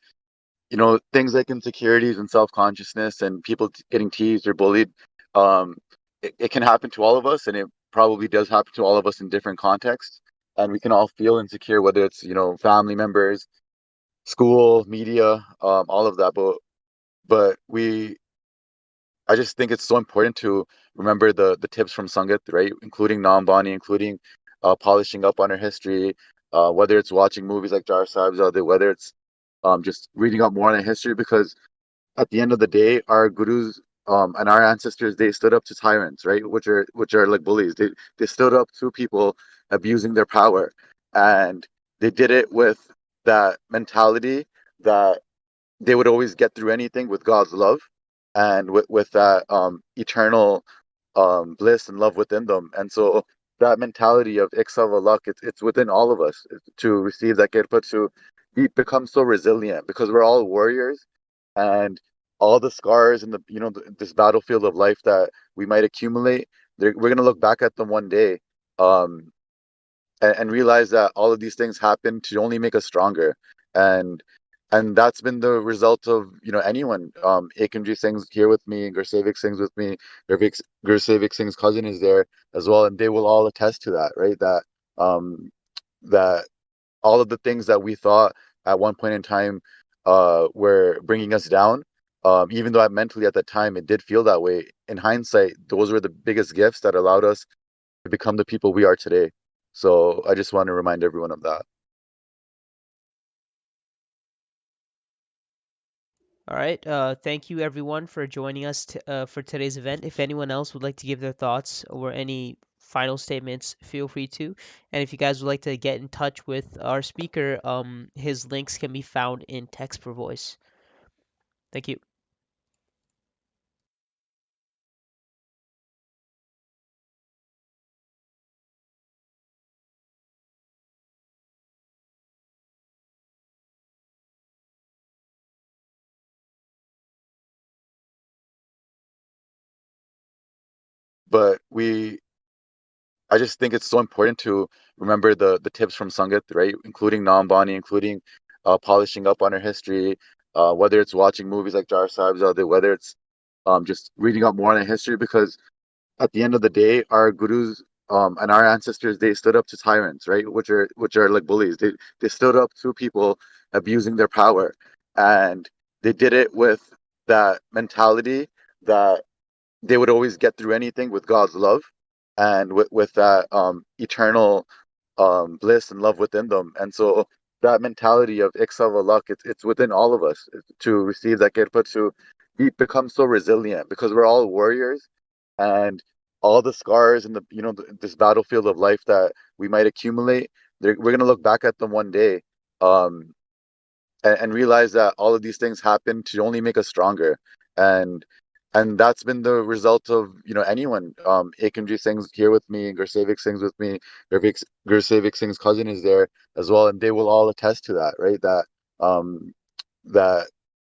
things like insecurities and self-consciousness and people getting teased or bullied, um, it can happen to all of us, and it probably does happen to all of us in different contexts. And we can all feel insecure, whether it's, family members, school, media, all of that. But I just think it's so important to remember the tips from Sangat, right? Including Nambani, including polishing up on our history, whether it's watching movies like Jar Sahibzade, whether it's just reading up more on our history, because at the end of the day, our gurus and our ancestors, they stood up to tyrants, right? Which are like bullies. They stood up to people abusing their power, and they did it with that mentality that they would always get through anything with God's love, and with that eternal bliss and love within them. And so that mentality of iksa luck, it's within all of us to receive that kirpa, to become so resilient, because we're all warriors, and all the scars and this battlefield of life that we might accumulate, we're gonna look back at them one day, um, and realize that all of these things happen to only make us stronger. And that's been the result of anyone. Akinji sings here with me, Gursevik sings with me, Gursevik Singh's cousin is there as well, and they will all attest to that, right? Um that all of the things that we thought at one point in time were bringing us down, even though mentally at that time it did feel that way, in hindsight those were the biggest gifts that allowed us to become the people we are today. So I just want to remind everyone of that. All right. Thank you, everyone, for joining us for today's event. If anyone else would like to give their thoughts or any final statements, feel free to. And if you guys would like to get in touch with our speaker, his links can be found in text for voice. Thank you. But I just think it's so important to remember the tips from Sangat, right? Including Nambani, including polishing up on our history, whether it's watching movies like Jar Sahibzade, whether it's just reading up more on our history, because at the end of the day, our gurus and our ancestors, they stood up to tyrants, right? Which are like bullies. They stood up to people abusing their power, and they did it with that mentality that they would always get through anything with God's love, and with that eternal bliss and love within them. And so that mentality of iksa luck, it's within all of us to receive that kirpa, to we become so resilient because we're all warriors, and all the scars and the this battlefield of life that we might accumulate, we're gonna look back at them one day, um, and realize that all of these things happen to only make us stronger, and that's been the result of anyone. Akinji sings here with me, Gursevik sings with me, Gursevik Singh's cousin is there as well, and they will all attest to that, right? Um, that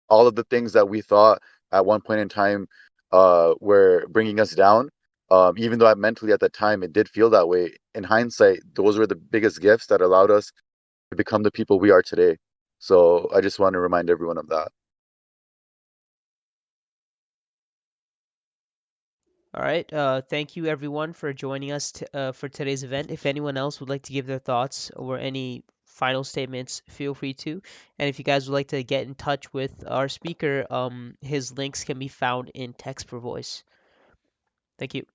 all of the things that we thought at one point in time were bringing us down, even though mentally at the time it did feel that way. In hindsight, those were the biggest gifts that allowed us to become the people we are today. So I just want to remind everyone of that. All right. Thank you everyone for joining us for today's event. If anyone else would like to give their thoughts or any final statements, feel free to. And if you guys would like to get in touch with our speaker, his links can be found in text for voice. Thank you.